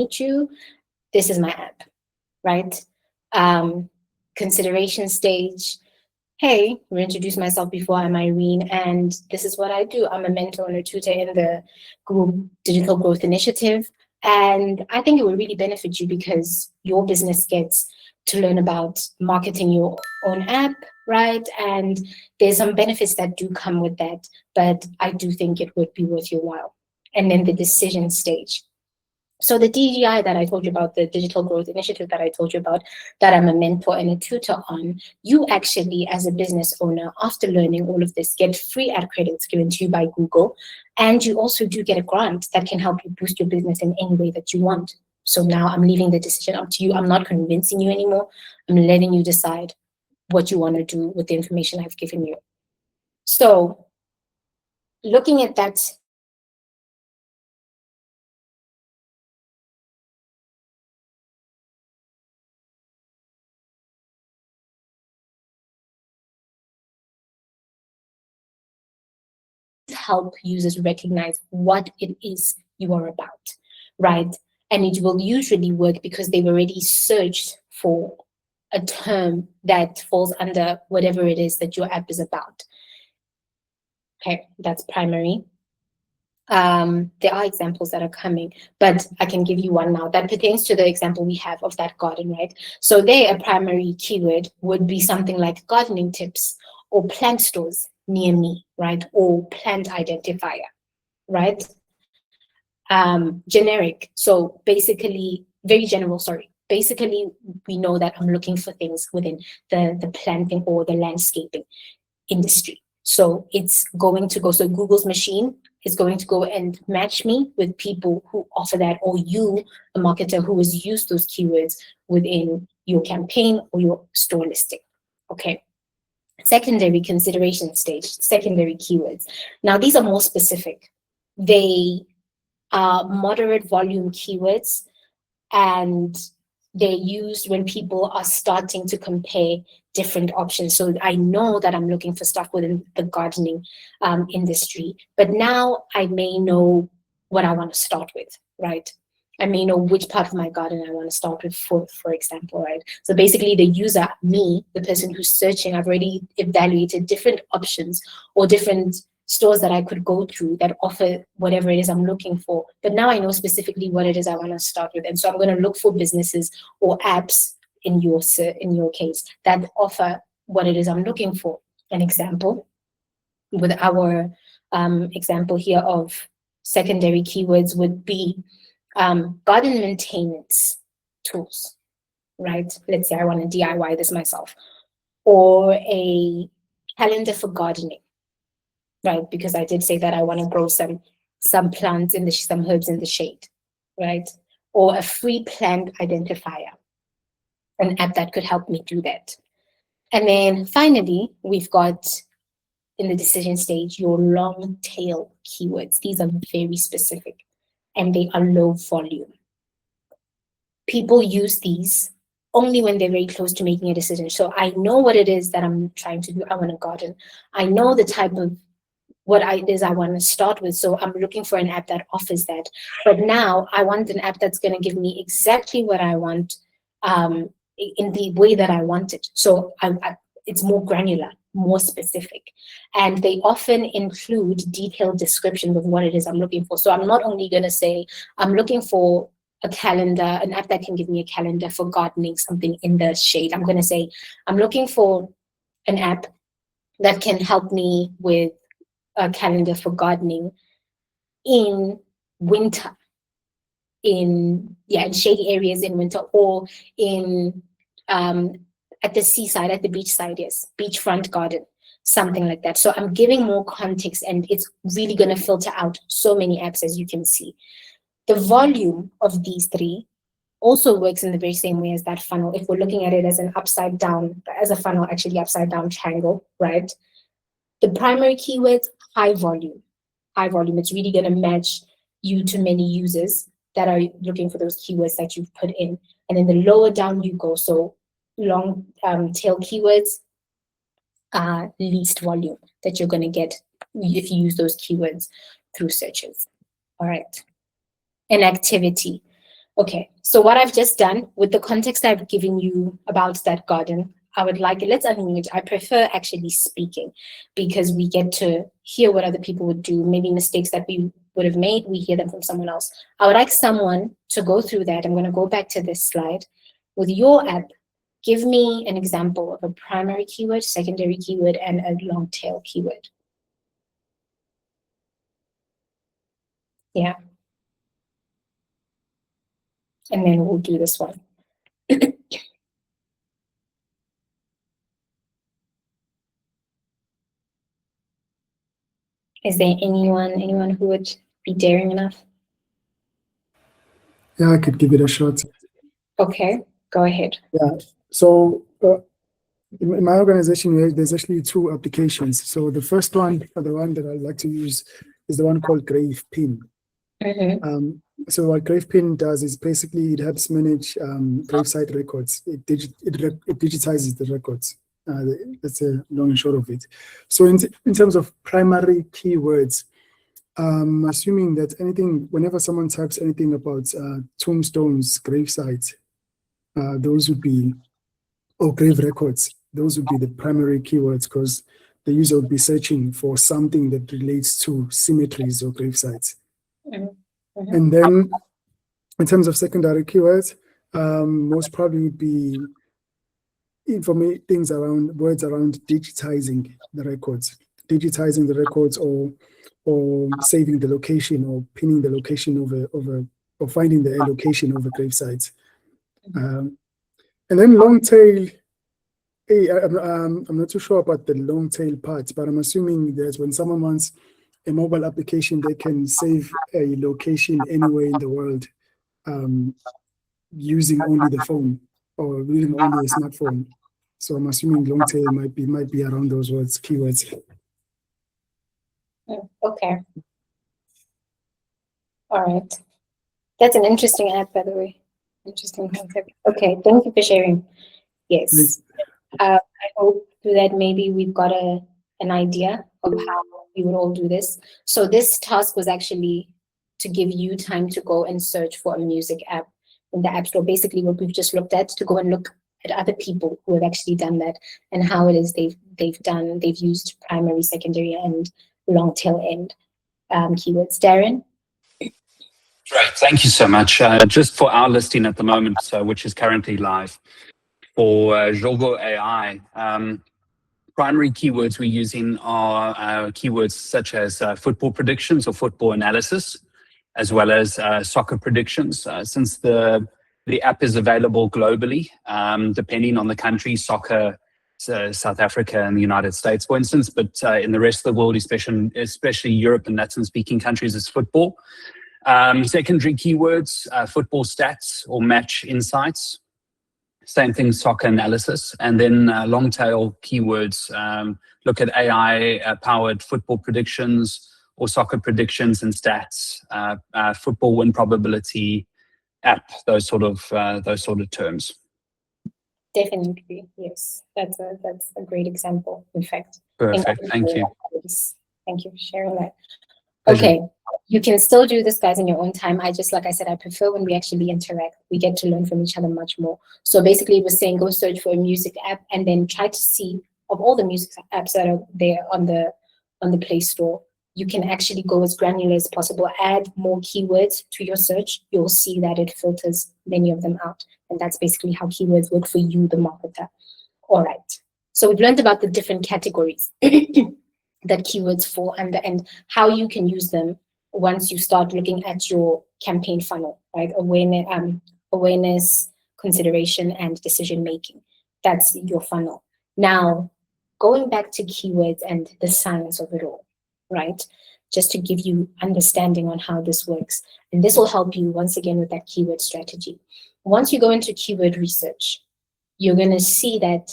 meet you, this is my app, right? Consideration stage, hey, reintroduce myself before. I'm Irene, and this is what I do. I'm a mentor and a tutor in the Google Digital Growth Initiative. And I think it will really benefit you because your business gets to learn about marketing your own app, right? And there's some benefits that do come with that, but I do think it would be worth your while. And then the decision stage. So the DGI that I told you about, the Digital Growth Initiative that I told you about, that I'm a mentor and a tutor on, you actually, as a business owner, after learning all of this, get free ad credits given to you by Google. And you also do get a grant that can help you boost your business in any way that you want. So now I'm leaving the decision up to you. I'm not convincing you anymore. I'm letting you decide what you want to do with the information I've given you. So looking at that, help users recognize what it is you are about, right? And it will usually work because they've already searched for a term that falls under whatever it is that your app is about. Okay, that's primary. There are examples that are coming, but I can give you one now that pertains to the example we have of that garden, right? So there, a primary keyword would be something like gardening tips or plant stores near me, right? Or plant identifier, right? Generic. So basically, very general, sorry. Basically, we know that I'm looking for things within the planting or the landscaping industry. So it's going to go, so Google's machine is going to go and match me with people who offer that, or you, a marketer who has used those keywords within your campaign or your store listing. Okay. Secondary consideration stage, secondary keywords. Now, these are more specific. They are moderate volume keywords, and they're used when people are starting to compare different options. So I know that I'm looking for stuff within the gardening industry, but now I may know what I want to start with, right? I may know which part of my garden I want to start with, for example, right? So basically the user, me, the person who's searching, I've already evaluated different options or different stores that I could go through that offer whatever it is I'm looking for. But now I know specifically what it is I want to start with. And so I'm going to look for businesses or apps in your case that offer what it is I'm looking for. An example with our example here of secondary keywords would be garden maintenance tools, right? Let's say I want to DIY this myself, or a calendar for gardening, right? Because I did say that I want to grow some plants in some herbs in the shade, right? Or a free plant identifier, an app that could help me do that. And then finally, we've got in the decision stage, your long tail keywords. These are very specific and they are low volume. People use these only when they're very close to making a decision. So I know what it is that I'm trying to do. I want to garden. I know the type of what it is I want to start with. So I'm looking for an app that offers that. But now I want an app that's going to give me exactly what I want in the way that I want it. So it's more granular, more specific. And they often include detailed descriptions of what it is I'm looking for. So I'm not only going to say, I'm looking for a calendar, an app that can give me a calendar for gardening, something in the shade. I'm going to say, I'm looking for an app that can help me with a calendar for gardening in winter, in shady areas in winter, or in at the seaside, at the beachside, yes, beachfront garden, something like that. So I'm giving more context, and it's really going to filter out so many apps, as you can see. The volume of these three also works in the very same way as that funnel. If we're looking at it as an upside down, as a funnel, actually upside down triangle, right? The primary keywords, high volume. High volume, it's really going to match you to many users that are looking for those keywords that you've put in. And then the lower down you go, so long tail keywords, least volume that you're going to get if you use those keywords through searches. All right. And activity. Okay, so what I've just done with the context I've given you about that garden, I would like, let's unmute. I prefer actually speaking because we get to hear what other people would do, maybe mistakes that we would have made, we hear them from someone else. I would like someone to go through that. I'm going to go back to this slide. With your app, give me an example of a primary keyword, secondary keyword, and a long tail keyword. Yeah. And then we'll do this one. Is there anyone who would be daring enough? Yeah, I could give it a shot. Okay, go ahead. Yeah, so in my organization, there's actually two applications. So the first one, or the one that I like to use, is the one called GravePin. So what GravePin does is basically it helps manage gravesite records. It digitizes the records. That's a long and short of it. So in terms of primary keywords, assuming that whenever someone types anything about tombstones, gravesites, those would be, or grave records, those would be the primary keywords because the user would be searching for something that relates to cemeteries or gravesites. And then in terms of secondary keywords, most probably would be words around digitizing the records or saving the location or pinning the location or finding the location of a gravesite. And then long tail, I'm not too sure about the long tail part, but I'm assuming that when someone wants a mobile application, they can save a location anywhere in the world using only the phone or using only a smartphone. So I'm assuming long tail might be around those keywords. Okay. All right. That's an interesting app, by the way. Interesting concept. Okay, thank you for sharing. Yes. I hope that maybe we've got an idea of how we would all do this. So this task was actually to give you time to go and search for a music app in the App Store. Basically, what we've just looked at, to go and look at other people who have actually done that and how it is they've used primary, secondary, and long tail end keywords. Darren? Great, thank you so much. Just for our listing at the moment, which is currently live for Jogo AI, primary keywords we're using are keywords such as football predictions or football analysis, as well as soccer predictions. Since the app is available globally, depending on the country, soccer, South Africa and the United States, for instance, but in the rest of the world, especially Europe and Latin-speaking countries, it's football. Secondary keywords, football stats or match insights. Same thing, soccer analysis. And then long tail keywords, look at AI-powered football predictions or soccer predictions and stats, football win probability, app, those sort of terms. Definitely, yes. That's a great example, in fact. Perfect, thank you. Thank you for sharing that. Pleasure. Okay, you can still do this, guys, in your own time. Like I said, I prefer when we actually interact. We get to learn from each other much more. So basically, it was saying go search for a music app and then try to see, of all the music apps that are there on the Play Store, you can actually go as granular as possible, add more keywords to your search. You'll see that it filters many of them out. And that's basically how keywords work for you, the marketer. All right. So we've learned about the different categories that keywords fall under and how you can use them once you start looking at your campaign funnel, right? Awareness, consideration, and decision making. That's your funnel. Now, going back to keywords and the science of it all, right? Just to give you understanding on how this works. And this will help you once again with that keyword strategy. Once you go into keyword research, you're going to see that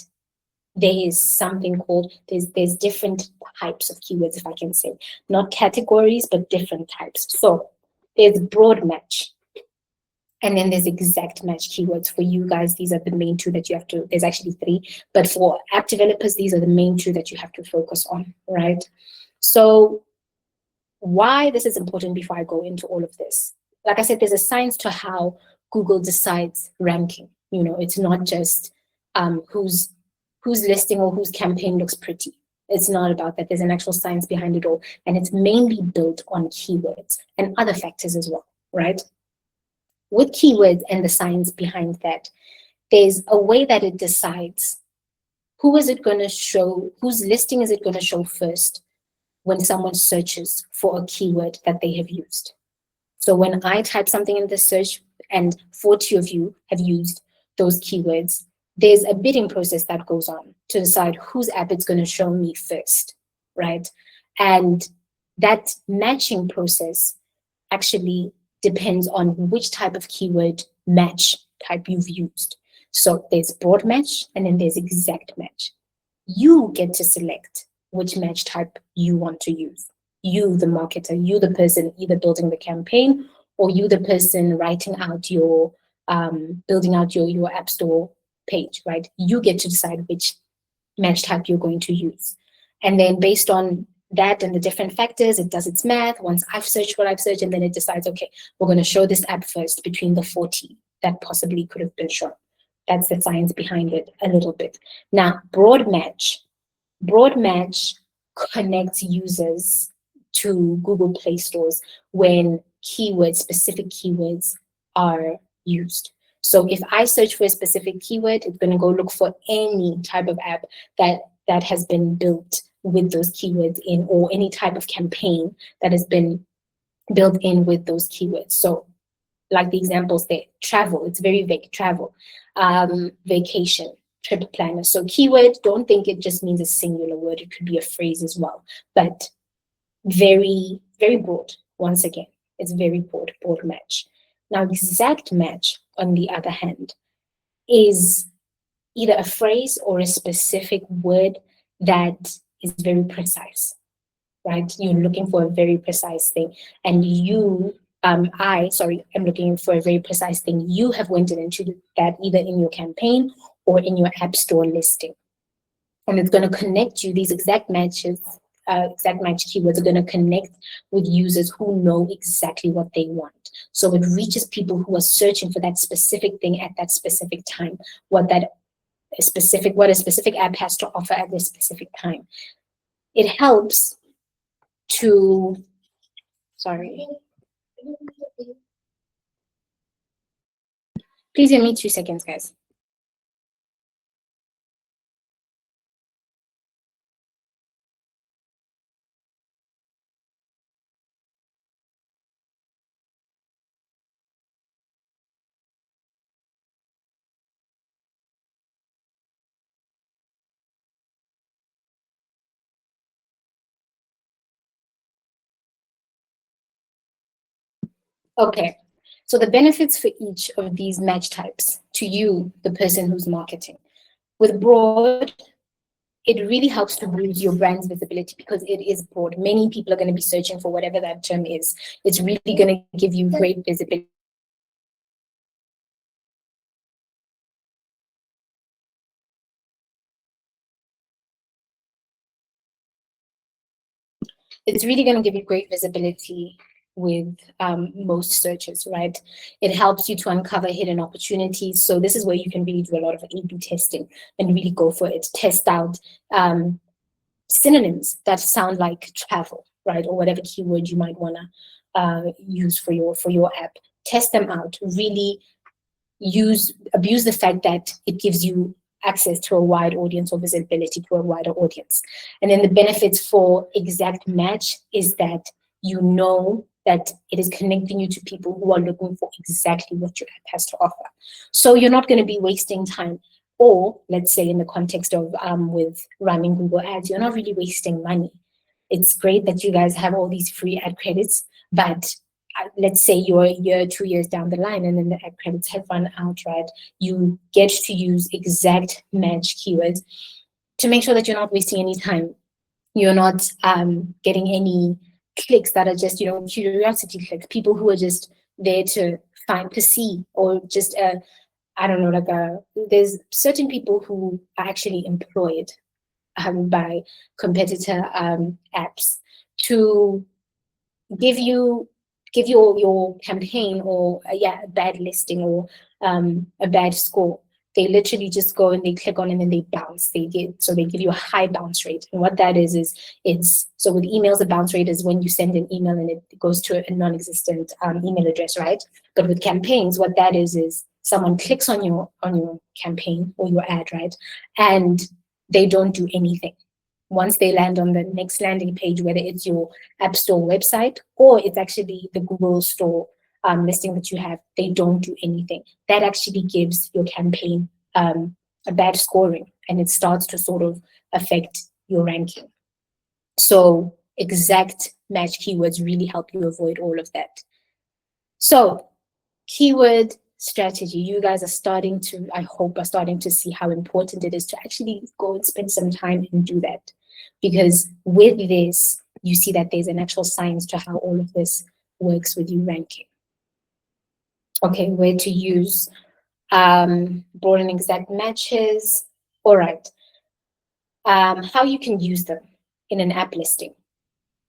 there is something called, there's different types of keywords, if I can say, not categories, but different types. So there's broad match. And then there's exact match keywords for you guys. These are the main two that you have to, there's actually three, but for app developers, these are the main two that you have to focus on, right? So why this is important before I go into all of this. Like I said, there's a science to how Google decides ranking. You know, it's not just whose listing or whose campaign looks pretty. It's not about that. There's an actual science behind it all, and it's mainly built on keywords and other factors as well, right? With keywords and the science behind that, there's a way that it decides who is it going to show, whose listing is it going to show first when someone searches for a keyword that they have used. So when I type something in the search and 40 of you have used those keywords, there's a bidding process that goes on to decide whose app it's going to show me first, right? And that matching process actually depends on which type of keyword match type you've used. So there's broad match and then there's exact match. You get to select which match type you want to use. You, the marketer, you, the person either building the campaign, or you, the person writing out your, building out your app store page, right? You get to decide which match type you're going to use. And then based on that and the different factors, it does its math. Once I've searched what I've searched, and then it decides, okay, we're going to show this app first between the 40 that possibly could have been shown. That's the science behind it a little bit. Now, broad match connects users to Google Play stores when keywords, specific keywords are used. So if I search for a specific keyword, it's going to go look for any type of app that has been built with those keywords in, or any type of campaign that has been built in with those keywords. So like the examples there, travel, it's very vague, travel, vacation, trip planner. So keyword, don't think it just means a singular word. It could be a phrase as well, but very, very broad. Once again, it's very broad match. Now, exact match, on the other hand, is either a phrase or a specific word that is very precise, right? You're looking for a very precise thing, and I'm looking for a very precise thing. You have went into that either in your campaign or in your app store listing. And it's going to connect you, these exact match keywords are going to connect with users who know exactly what they want. So it reaches people who are searching for that specific thing at that specific time, what a specific app has to offer at this specific time. It helps to, please give me 2 seconds, guys. Okay, so the benefits for each of these match types to you, the person who's marketing. With broad, it really helps to boost your brand's visibility because it is broad. Many people are going to be searching for whatever that term is. It's really going to give you great visibility. It's really going to give you great visibility with most searches, right? It helps you to uncover hidden opportunities. So this is where you can really do a lot of A/B testing and really go for it. Test out synonyms that sound like travel, right? Or whatever keyword you might want to use for your app. Test them out. Really abuse the fact that it gives you access to a wide audience or visibility to a wider audience. And then the benefits for exact match is that you know that it is connecting you to people who are looking for exactly what your app has to offer. So you're not going to be wasting time. Or let's say in the context of with running Google Ads, you're not really wasting money. It's great that you guys have all these free ad credits, but let's say you're a year, 2 years down the line, and then the ad credits have run out, right? You get to use exact match keywords to make sure that you're not wasting any time. You're not getting any clicks that are just, curiosity clicks, people who are just there to see, or just, there's certain people who are actually employed by competitor apps to give you give your campaign or a bad listing or a bad score, they literally just go and they click on and then they bounce. They give you a high bounce rate. And what that is it's so with emails, the bounce rate is when you send an email and it goes to a non-existent email address, right? But with campaigns, what that is someone clicks on your campaign or your ad, right? And they don't do anything. Once they land on the next landing page, whether it's your App Store website or it's actually the Google Store listing that you have, they don't do anything. That actually gives your campaign a bad scoring, and it starts to sort of affect your ranking. So exact match keywords really help you avoid all of that. So keyword strategy, you guys are starting to, I hope, are starting to see how important it is to actually go and spend some time and do that. Because with this, you see that there's an actual science to how all of this works with you ranking. Okay, where to use broad and exact matches. All right. How you can use them in an app listing.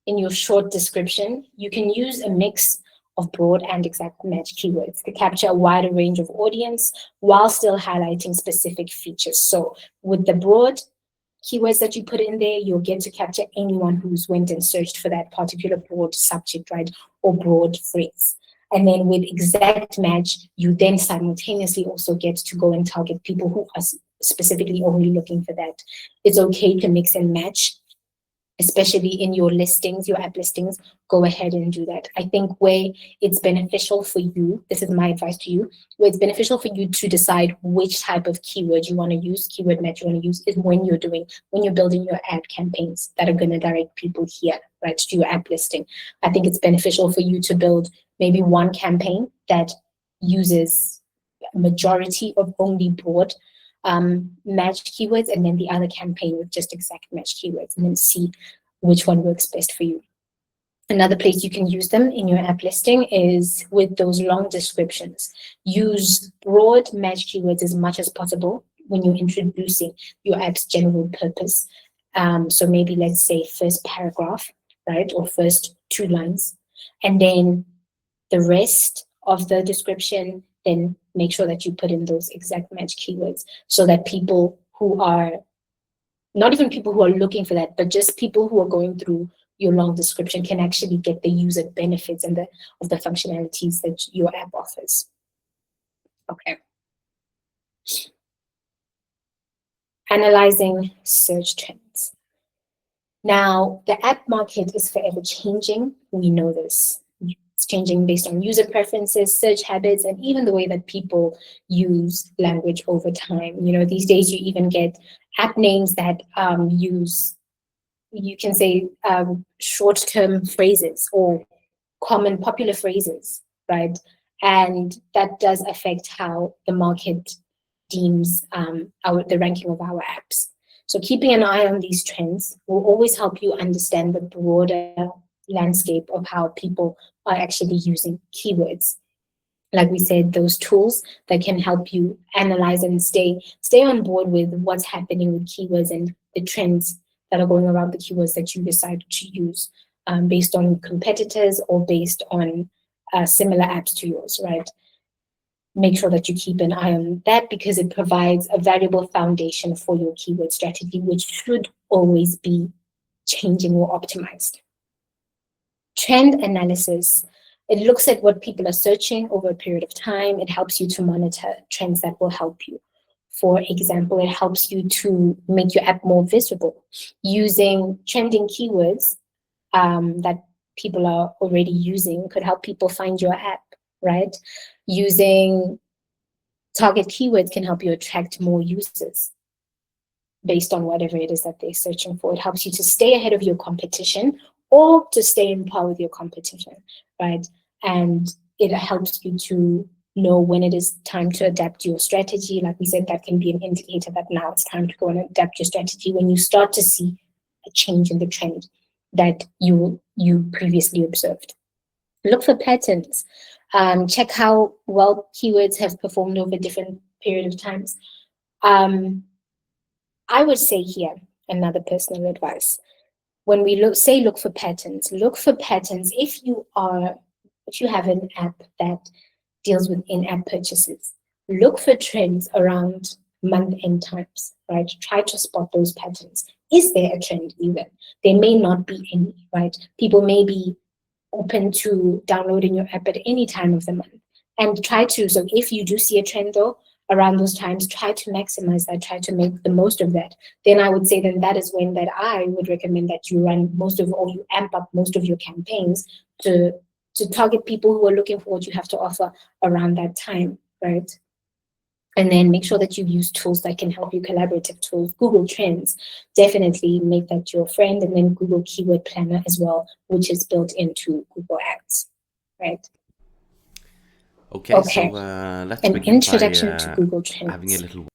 In your short description, you can use a mix of broad and exact match keywords to capture a wider range of audience while still highlighting specific features. So with the broad keywords that you put in there, you'll get to capture anyone who's went and searched for that particular broad subject, right, or broad phrase. And then with exact match, you then simultaneously also get to go and target people who are specifically only looking for that. It's okay to mix and match, especially in your listings, your app listings. Go ahead and do that. I think where it's beneficial for you, this is my advice to you, where it's beneficial for you to decide which type of keyword you want to use, keyword match you want to use, is when you're building your ad campaigns that are going to direct people here, right, to your app listing. I think it's beneficial for you to build maybe one campaign that uses a majority of only broad match keywords, and then the other campaign with just exact match keywords, and then see which one works best for you. Another place you can use them in your app listing is with those long descriptions. Use broad match keywords as much as possible when you're introducing your app's general purpose. So maybe let's say first paragraph, right, or first 2 lines, and then the rest of the description, then make sure that you put in those exact match keywords so that people who are, not even people who are looking for that, but just people who are going through your long description can actually get the user benefits and of the functionalities that your app offers. Okay. Analyzing search trends. Now, the app market is forever changing. We know this. It's changing based on user preferences, search habits, and even the way that people use language over time. You know, these days you even get app names that use, you can say, short-term phrases or common popular phrases, right? And that does affect how the market deems the ranking of our apps. So keeping an eye on these trends will always help you understand the broader landscape of how people are actually using keywords. Like we said, those tools that can help you analyze and stay on board with what's happening with keywords and the trends that are going around the keywords that you decide to use based on competitors or based on similar apps to yours, right? Make sure that you keep an eye on that because it provides a valuable foundation for your keyword strategy, which should always be changing or optimized. Trend analysis. It looks at what people are searching over a period of time. It helps you to monitor trends that will help you. For example, it helps you to make your app more visible using trending keywords that people are already using could help people find your app, right? Using target keywords can help you attract more users based on whatever it is that they're searching for. It helps you to stay ahead of your competition or to stay in par with your competition, right? And it helps you to know when it is time to adapt your strategy. Like we said, that can be an indicator that now it's time to go and adapt your strategy when you start to see a change in the trend that you previously observed. Look for patterns. Check how well keywords have performed over a different period of times. I would say here, another personal advice, when we look for patterns. If you are if you have an app that deals with in-app purchases, look for trends around month-end times, right? Try to spot those patterns. Is there a trend even? There may not be any, right? People may be open to downloading your app at any time of the month. And try to, so if you do see a trend though, around those times, try to maximize that, try to make the most of that. Then I would say then that is when that I would recommend that you run most of, or you amp up most of your campaigns to target people who are looking for what you have to offer around that time, right? And then make sure that you use tools that can help you, collaborative tools. Google Trends, definitely make that your friend, and then Google Keyword Planner as well, which is built into Google Ads, right? Okay, Okay. so let's An begin introduction to by Google having a Trends. little.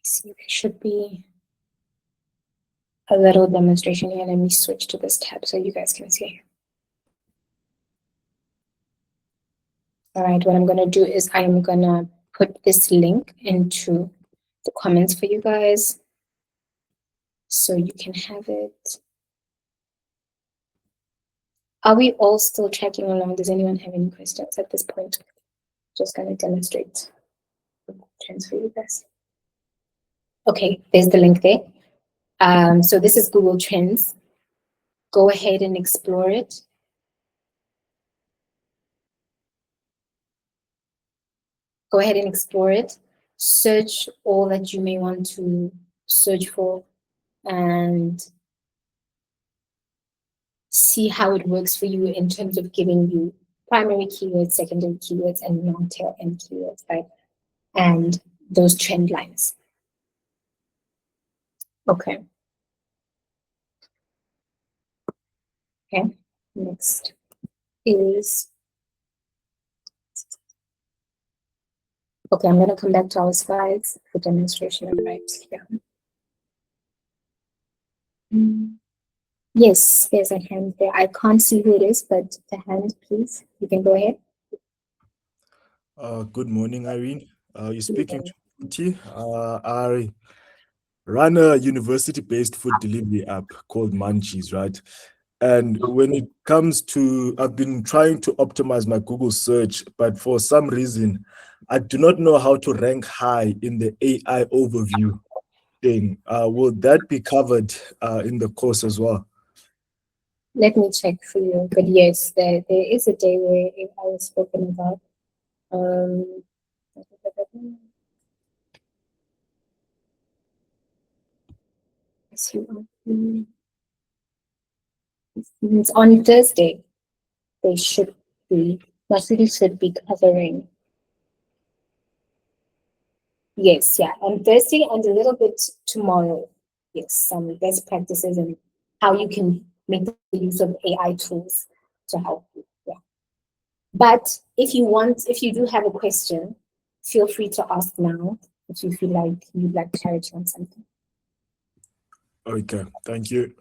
See, there should be a little demonstration here. Let me switch to this tab so you guys can see. All right, what I'm going to do is I'm going to put this link into the comments for you guys so you can have it. Are we all still tracking along? Does anyone have any questions at this point? Just going to demonstrate trends for you guys. Okay, there's the link there. So this is Google Trends. Go ahead and explore it. Go ahead and explore it. Search all that you may want to search for and see how it works for you in terms of giving you primary keywords, secondary keywords, and long tail end keywords, right? And those trend lines. Okay. Okay, next is, okay, I'm going to come back to our slides for demonstration right here. Yes, there's a hand there. I can't see who it is, but the hand, please. You can go ahead. Good morning, Irene. You're speaking to T. I run a university-based food delivery app called Munchies, right? And when it comes to, I've been trying to optimize my Google search, but for some reason, I do not know how to rank high in the AI overview thing. Will that be covered in the course as well? Let me check for you. But yes, there is a day where AI was spoken about. It's on Thursday. They should be, Masudi should be covering. Yes, yeah, on Thursday and a little bit tomorrow. Yes, some best practices and how you can make the use of AI tools to help you. Yeah. But if you do have a question, feel free to ask now if you feel like you'd like clarity on something. Okay, thank you.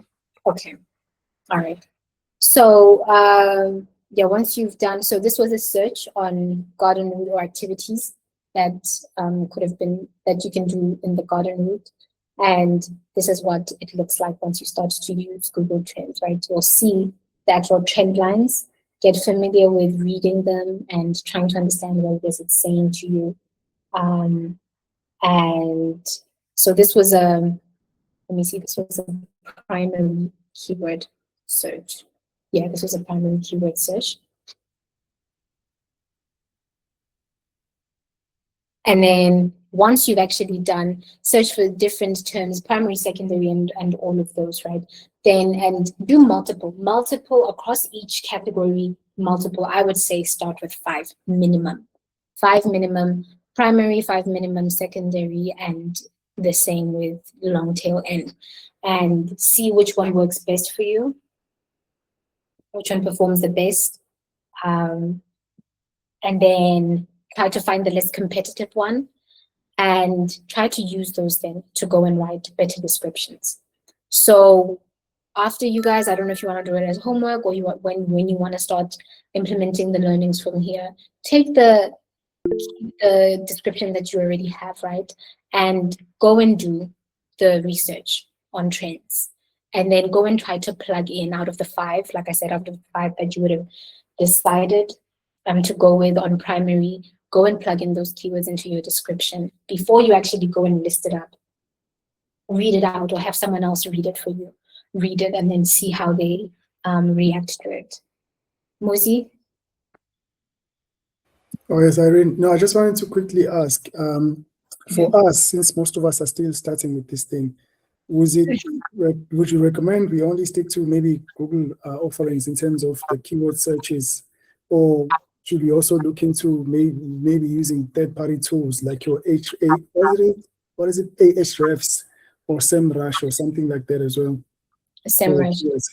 Okay, all right. So yeah, once you've done, so this was a search on garden route or activities that could have been, that you can do in the garden route. And this is what it looks like once you start to use Google Trends, right? You'll see the actual trend lines, get familiar with reading them and trying to understand what it is it's saying to you. And so this was let me see, this was a primary keyword search. Yeah, this was a primary keyword search. And then once you've actually done search for different terms, primary, secondary, and all of those, right? Then, and do multiple across each category, multiple, I would say start with 5 minimum. 5 minimum, primary, 5 minimum, secondary, and the same with long tail end. And see which one works best for you, which one performs the best. And then try to find the less competitive one and try to use those then to go and write better descriptions. So after you guys, I don't know if you want to do it as homework or you want, when you want to start implementing the learnings from here, take the description that you already have, right? And go and do the research on trends and then go and try to plug in out of the 5, like I said, out of the 5 that you would have decided to go with on primary, go and plug in those keywords into your description before you actually go and list it up. Read it out or have someone else read it for you. Read it and then see how they react to it. Muzi? Oh, yes, Irene. No, I just wanted to quickly ask, for us, since most of us are still starting with this thing, would you recommend we only stick to maybe Google offerings in terms of the keyword searches, or should we also look into maybe using third-party tools like your what is it, Ahrefs or SEMrush or something like that as well? SEMrush. Yes.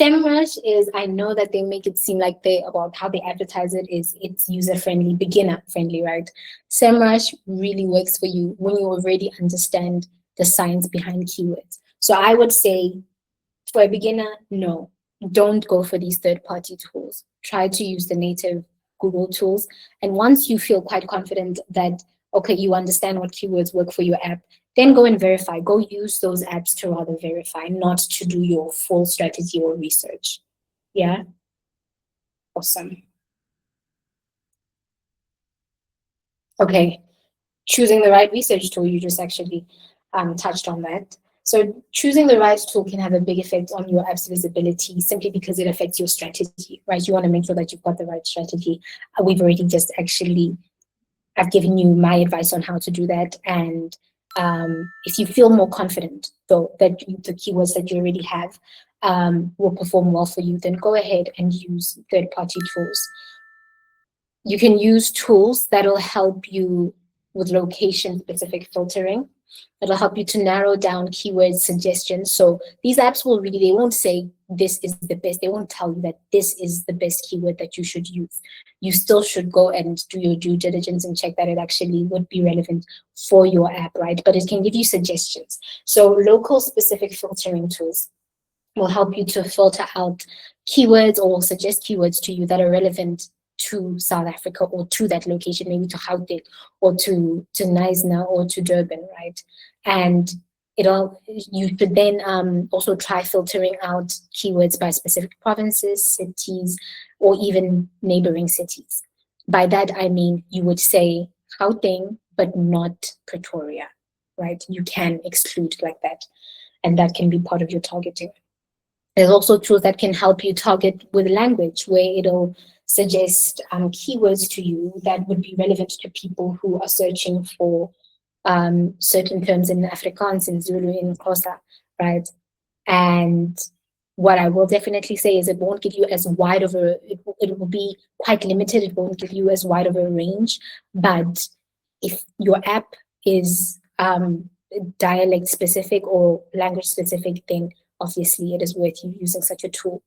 SEMrush is, I know that they make it seem like about how they advertise it is it's user-friendly, beginner-friendly, right? SEMrush really works for you when you already understand the science behind keywords. So I would say for a beginner, no, don't go for these third-party tools. Try to use the native Google tools. And once you feel quite confident that, okay, you understand what keywords work for your app, then go and verify. Go use those apps to rather verify, not to do your full strategy or research. Yeah? Awesome. Okay, choosing the right research tool, you just actually touched on that. So choosing the right tool can have a big effect on your app's visibility simply because it affects your strategy, right? You want to make sure that you've got the right strategy. We've already just actually, I've given you my advice on how to do that. And if you feel more confident, though, that the keywords that you already have will perform well for you, then go ahead and use third-party tools. You can use tools that will help you with location-specific filtering. It'll help you to narrow down keyword suggestions. So these apps will really, they won't say this is the best. They won't tell you that this is the best keyword that you should use. You still should go and do your due diligence and check that it actually would be relevant for your app, right? But it can give you suggestions. So local specific filtering tools will help you to filter out keywords or will suggest keywords to you that are relevant to South Africa or to that location, maybe to Gauteng or to Knysna or to Durban, right? And you should then also try filtering out keywords by specific provinces, cities, or even neighboring cities. By that, I mean, you would say Gauteng, but not Pretoria, right? You can exclude like that, and that can be part of your targeting. There's also tools that can help you target with language, where it'll suggest keywords to you that would be relevant to people who are searching for certain terms in Afrikaans, in Zulu, in Xhosa, right? And what I will definitely say is it won't give you as wide of a, it will be quite limited. It won't give you as wide of a range. But if your app is dialect specific or language specific, then obviously it is worth you using such a tool.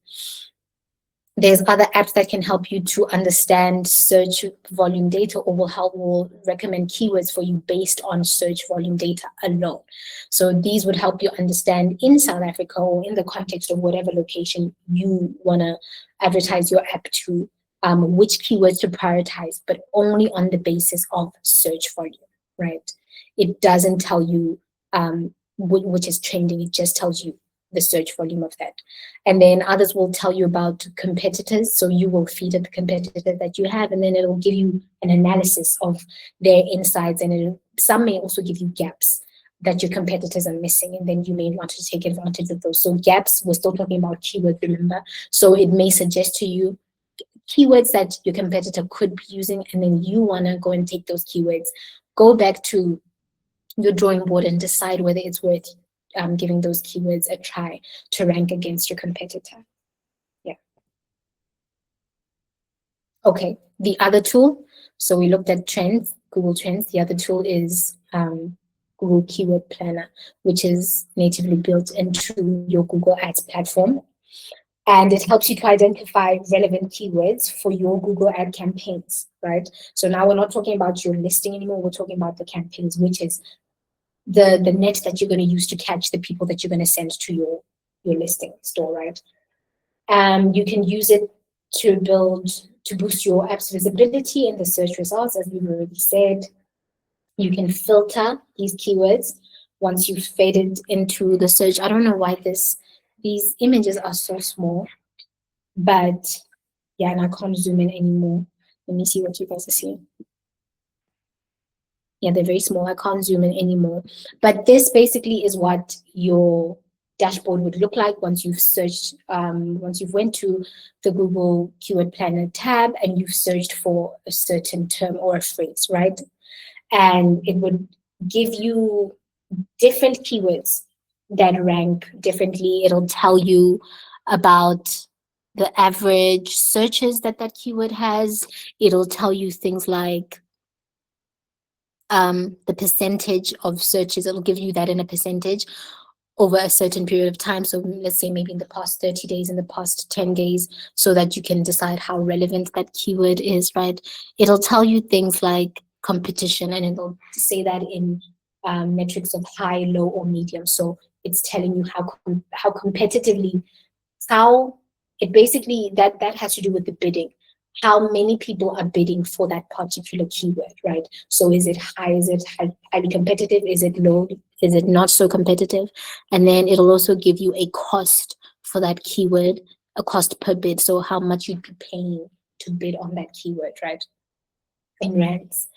There's other apps that can help you to understand search volume data or will recommend keywords for you based on search volume data alone. So these would help you understand in South Africa or in the context of whatever location you want to advertise your app to, which keywords to prioritize, but only on the basis of search volume, right? It doesn't tell you which is trending, it just tells you the search volume of that. And then others will tell you about competitors. So you will feed it the competitor that you have, and then it'll give you an analysis of their insights. And some may also give you gaps that your competitors are missing. And then you may want to take advantage of those. So gaps, we're still talking about keywords, remember? So it may suggest to you keywords that your competitor could be using, and then you want to go and take those keywords, go back to your drawing board and decide whether it's worth giving those keywords a try to rank against your competitor. Yeah. Okay, the other tool, so we looked at trends, Google Trends. The other tool is Google Keyword Planner, which is natively built into your Google Ads platform. And it helps you to identify relevant keywords for your Google ad campaigns, right? So now we're not talking about your listing anymore, we're talking about the campaigns, which is the net that you're going to use to catch the people that you're going to send to your listing store, right? You can use it to boost your app's visibility in the search results, as we've already said. You can filter these keywords once you fed it into the search. I don't know why these images are so small, but yeah, and I can't zoom in anymore. Let me see what you guys are seeing. Yeah, they're very small. I can't zoom in anymore. But this basically is what your dashboard would look like once you've searched, once you've went to the Google Keyword Planner tab and you've searched for a certain term or a phrase, right? And it would give you different keywords that rank differently. It'll tell you about the average searches that keyword has. It'll tell you things like the percentage of searches. It'll give you that in a percentage over a certain period of time. So let's say maybe in the past 30 days, in the past 10 days, so that you can decide how relevant that keyword is, right? It'll tell you things like competition, and it'll say that in metrics of high, low, or medium. So it's telling you how competitively, how it basically, that has to do with the bidding. How many people are bidding for that particular keyword, right? So is it high? Is it highly competitive? Is it low? Is it not so competitive? And then it'll also give you a cost for that keyword, a cost per bid. So how much you'd be paying to bid on that keyword, right? In rands.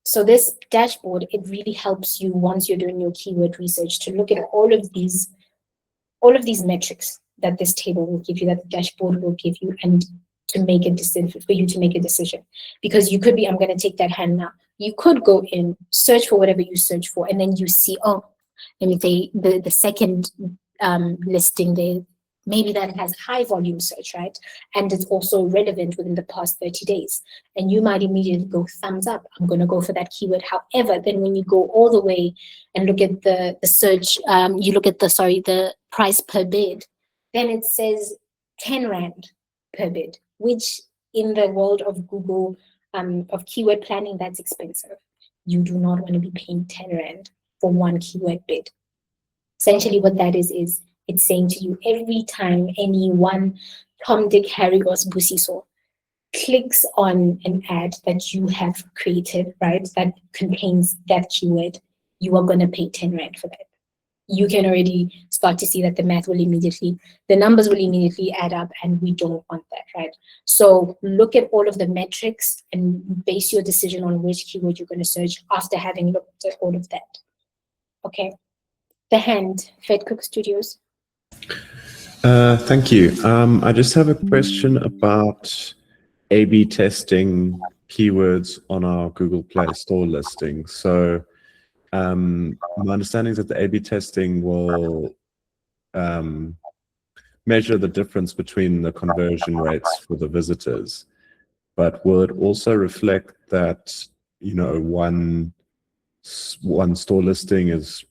So this dashboard, it really helps you once you're doing your keyword research to look at all of these metrics that this table will give you, that the dashboard will give you, and to make a decision, for you to make a decision. Because you could be, I'm going to take that hand now. You could go in, search for whatever you search for, and then you see, oh, let me say the second listing there, maybe that has high volume search, right? And it's also relevant within the past 30 days. And you might immediately go thumbs up, I'm going to go for that keyword. However, then when you go all the way and look at the search, you look at the price per bid, then it says 10 Rand per bid, which in the world of Google, of keyword planning, that's expensive. You do not want to be paying 10 Rand for one keyword bid. Essentially what that is it's saying to you, every time anyone, Tom, Dick, Harry, or Busiso clicks on an ad that you have created, right, that contains that keyword, you are going to pay 10 Rand for that. You can already start to see that the numbers will immediately add up, and we don't want that, right? So look at all of the metrics and base your decision on which keyword you're going to search after having looked at all of that. Okay. The hand, Fed Cook Studios. Thank you. I just have a question about A/B testing keywords on our Google Play Store listing. So my understanding is that the A/B testing will measure the difference between the conversion rates for the visitors, but will it also reflect that, you know, one store listing is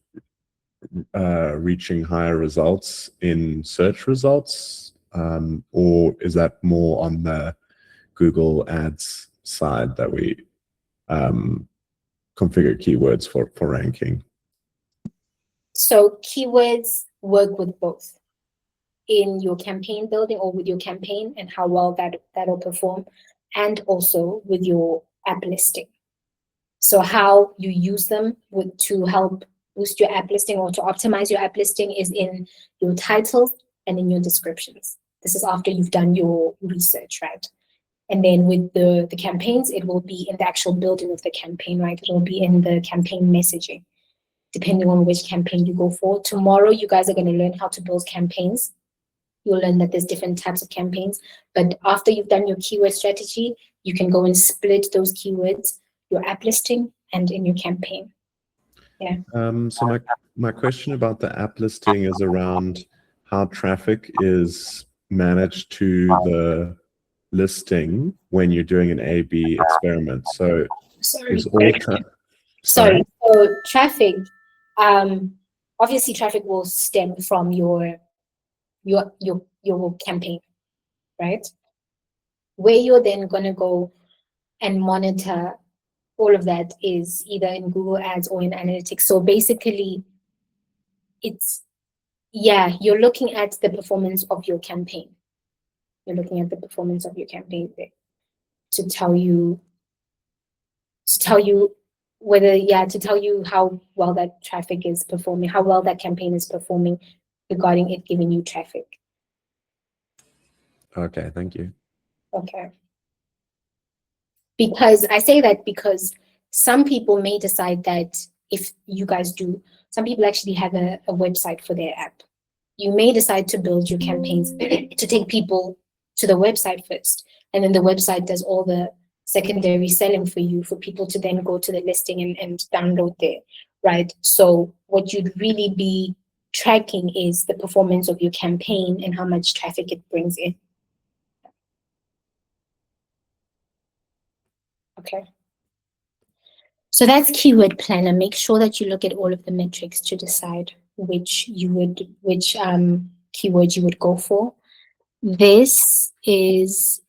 reaching higher results in search results, or is that more on the Google Ads side that we configure keywords for ranking? So keywords work with both in your campaign building or with your campaign and how well that'll perform, and also with your app listing. So how you use them to help boost your app listing or to optimize your app listing is in your titles and in your descriptions. This is after you've done your research, right? And then with the campaigns, it will be in the actual building of the campaign, right? It will be in the campaign messaging, depending on which campaign you go for. Tomorrow, you guys are going to learn how to build campaigns. You'll learn that there's different types of campaigns. But after you've done your keyword strategy, you can go and split those keywords, your app listing and in your campaign. Yeah. So my question about the app listing is around how traffic is managed to the listing when you're doing an A/B experiment. So Sorry. Sorry. So traffic, obviously traffic will stem from your campaign, right? Where you're then gonna go and monitor all of that is either in Google Ads or in Analytics. So basically, you're looking at the performance of your campaign. You're looking at the performance of your campaign there to tell you to tell you how well that traffic is performing, how well that campaign is performing regarding it giving you traffic. Okay, thank you. Okay. Because I say that because some people may decide that if you guys do, some people actually have a website for their app. You may decide to build your campaigns to take people to the website first, and then the website does all the secondary selling for you, for people to then go to the listing and download there, right? So what you'd really be tracking is the performance of your campaign and how much traffic it brings in. Okay. So that's Keyword Planner. Make sure that you look at all of the metrics to decide which keyword you would go for. This is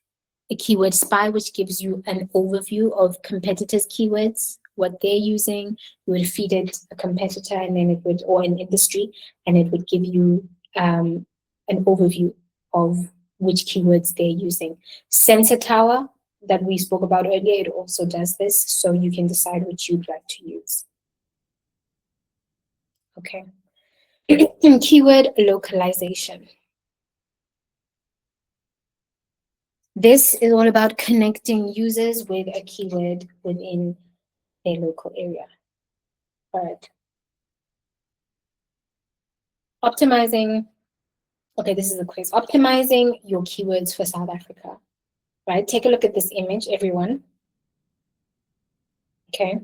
a Keyword Spy, which gives you an overview of competitors' keywords, what they're using. You would feed it a competitor, and then it would, or an industry, and it would give you an overview of which keywords they're using. Sensor Tower, that we spoke about earlier, it also does this, so you can decide which you'd like to use. Okay. Keyword localization. This is all about connecting users with a keyword within their local area. All right. Optimizing. Okay, this is a quiz. Optimizing your keywords for South Africa. Right? Take a look at this image, everyone. Okay.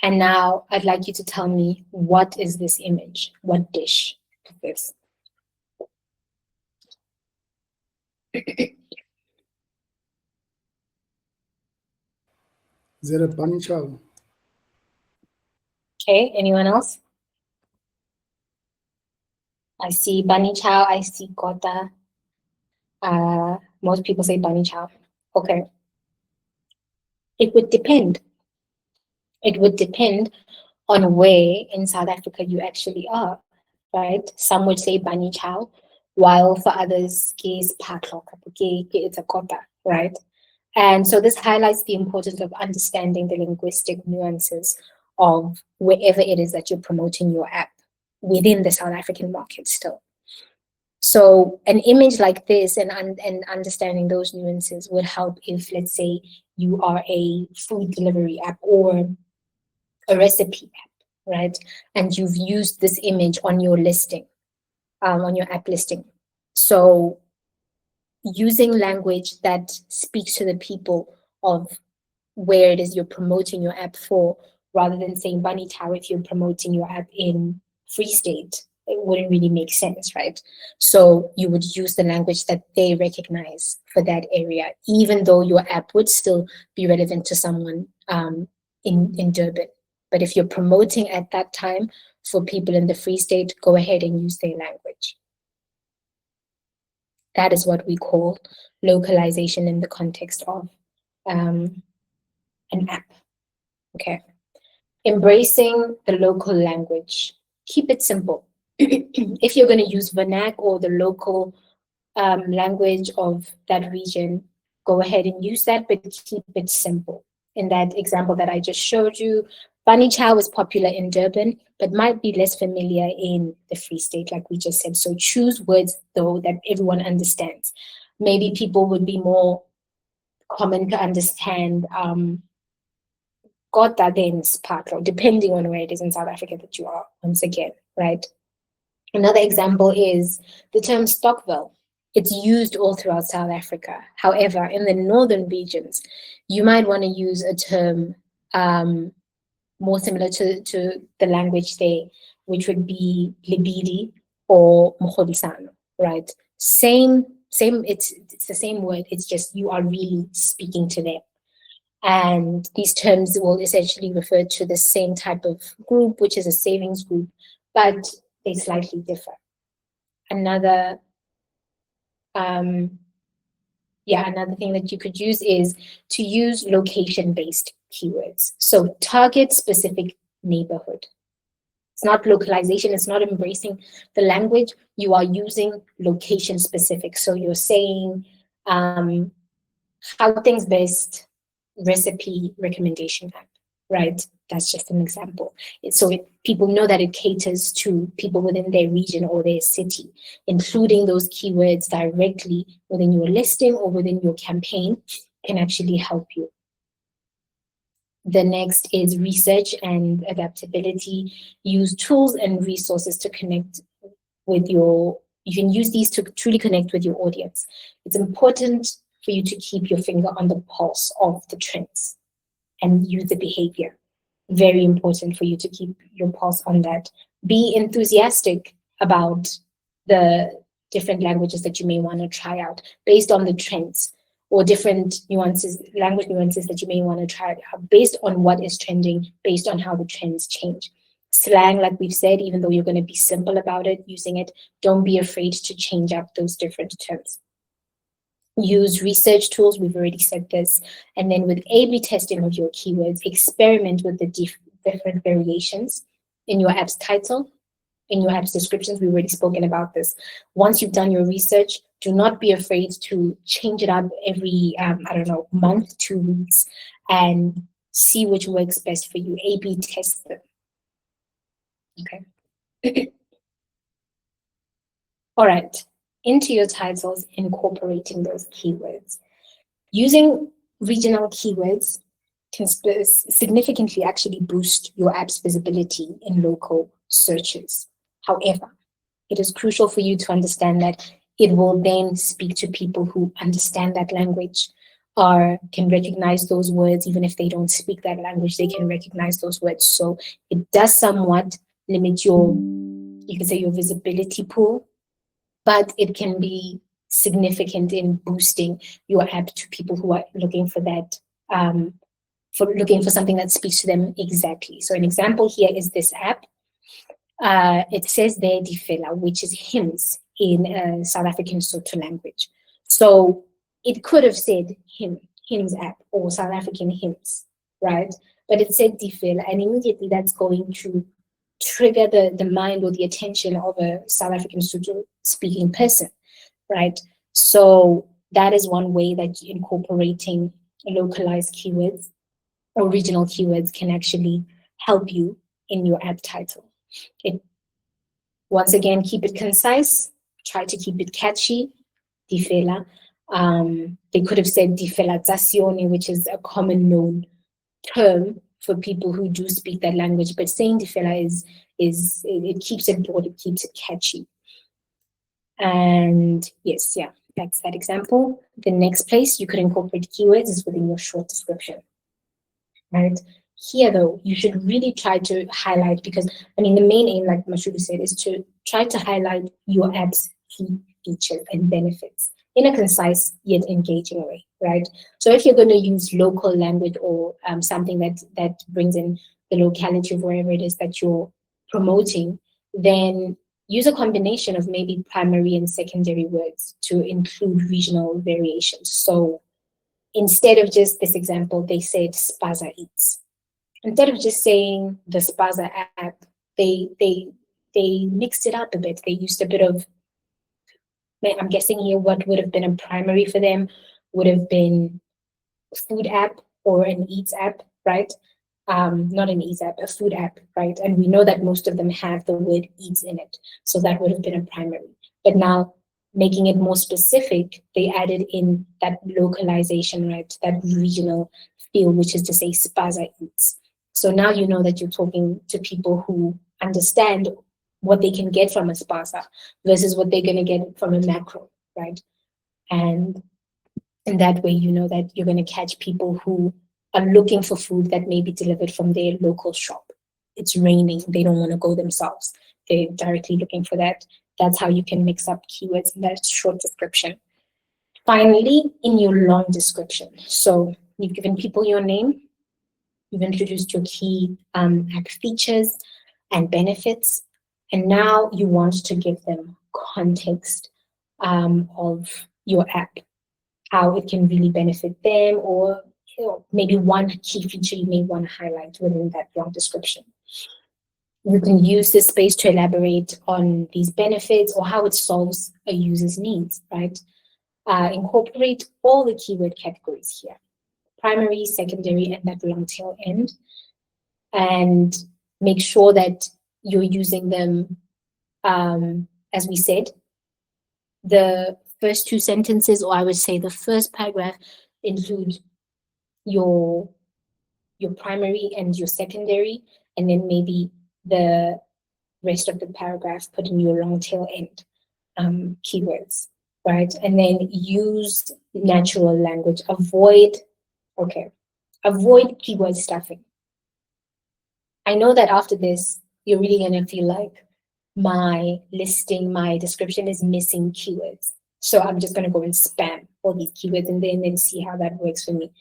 And now I'd like you to tell me, what is this image? What dish is this? Is that a bunny chow? Okay, anyone else? I see bunny chow, I see kota. Most people say bunny chow. Okay. It would depend. It would depend on where in South Africa you actually are, right? Some would say bunny chow, while for others, it's a kota, right? And so this highlights the importance of understanding the linguistic nuances of wherever it is that you're promoting your app within the South African market still. So an image like this and understanding those nuances would help if, let's say, you are a food delivery app or a recipe app, right? And you've used this image on your listing, on your app listing. So using language that speaks to the people of where it is you're promoting your app for, rather than saying bunny chow if you're promoting your app in Free State, it wouldn't really make sense, right? So you would use the language that they recognize for that area, even though your app would still be relevant to someone in Durban. But if you're promoting at that time for people in the Free State, go ahead and use their language. That is what we call localization in the context of an app. Okay. Embracing the local language. Keep it simple. If you're going to use vernac or the local language of that region, go ahead and use that, but keep it simple. In that example that I just showed you, bunny chow is popular in Durban, but might be less familiar in the Free State, like we just said. So choose words, though, that everyone understands. Maybe people would be more common to understand kota than sphahlo, depending on where it is in South Africa that you are, once again, right? Another example is the term Stokvel. It's used all throughout South Africa. However, in the northern regions, you might want to use a term more similar to the language there, which would be Libidi or Mokgodisano, right? Same, it's the same word, it's just you are really speaking to them. And these terms will essentially refer to the same type of group, which is a savings group, but they slightly differ. Another thing that you could use is to use location-based keywords. So target specific neighborhood. It's not localization, it's not embracing the language, you are using location specific. So you're saying how things best recipe recommendation app, right? That's just an example. People know that it caters to people within their region or their city. Including those keywords directly within your listing or within your campaign can actually help you. The next is research and adaptability. Use tools and resources to connect with you can use these to truly connect with your audience. It's important for you to keep your finger on the pulse of the trends and user behavior. Very important for you to keep your pulse on that. Be enthusiastic about the different languages that you may want to try out based on the trends, or different nuances, language nuances that you may want to try out based on what is trending, based on how the trends change. Slang, like we've said, even though you're going to be simple about it, using it, don't be afraid to change up those different terms. Use research tools, we've already said this. And then with A/B testing of your keywords, experiment with the different variations in your app's title, in your app's descriptions. We've already spoken about this. Once you've done your research, do not be afraid to change it up every, month, 2 weeks, and see which works best for you. A/B test them. Okay. All right. Into your titles, incorporating those keywords. Using regional keywords can significantly actually boost your app's visibility in local searches. However, it is crucial for you to understand that it will then speak to people who understand that language, or can recognize those words. Even if they don't speak that language, they can recognize those words. So it does somewhat limit your visibility pool, but it can be significant in boosting your app to people who are looking for that, looking for something that speaks to them exactly. So an example here is this app. It says there Difela, which is hymns in South African Sotho language. So it could have said hymns app or South African hymns, right? But it said Difela, and immediately that's going to trigger the mind or the attention of a South African Sotho speaking person, right? So that is one way that incorporating localized keywords or regional keywords can actually help you in your app title. Once again, keep it concise, try to keep it catchy. Difela. They could have said Difelazzazione, which is a common known term for people who do speak that language, but saying Difela it keeps it broad, it keeps it catchy. And yes, yeah, that's that example. The next place you could incorporate keywords is within your short description, right? Here, though, you should really try to highlight, because, the main aim, like Mashudu said, is to try to highlight your app's key features and benefits in a concise yet engaging way, right? So if you're going to use local language or something that brings in the locality of wherever it is that you're promoting, then use a combination of maybe primary and secondary words to include regional variations. So instead of just this example, they said Spaza Eats. Instead of just saying the Spaza app, they mixed it up a bit. They used a bit of, I'm guessing here, what would have been a primary for them would have been a food app or an Eats app, right? Not an Eats app, a food app, right? And we know that most of them have the word Eats in it. So that would have been a primary. But now, making it more specific, they added in that localization, right? That regional feel, which is to say Spaza Eats. So now you know that you're talking to people who understand what they can get from a Spaza versus what they're going to get from a macro, right? And in that way, you know that you're going to catch people who are looking for food that may be delivered from their local shop. It's raining, they don't want to go themselves. They're directly looking for that. That's how you can mix up keywords in that short description. Finally, in your long description. So you've given people your name, you've introduced your key app features and benefits, and now you want to give them context of your app, how it can really benefit them, or maybe one key feature you may want to highlight within that long description. You can use this space to elaborate on these benefits or how it solves a user's needs, right? Incorporate all the keyword categories here: primary, secondary, and that long tail end. and make sure that you're using them, as we said, the first two sentences, or I would say the first paragraph, include your primary and your secondary, and then maybe the rest of the paragraph put in your long tail end keywords, right? And then use natural language. Avoid keyword stuffing. I know that after this, you're really gonna feel like my listing, my description is missing keywords. So I'm just gonna go and spam all these keywords and then see how that works for me.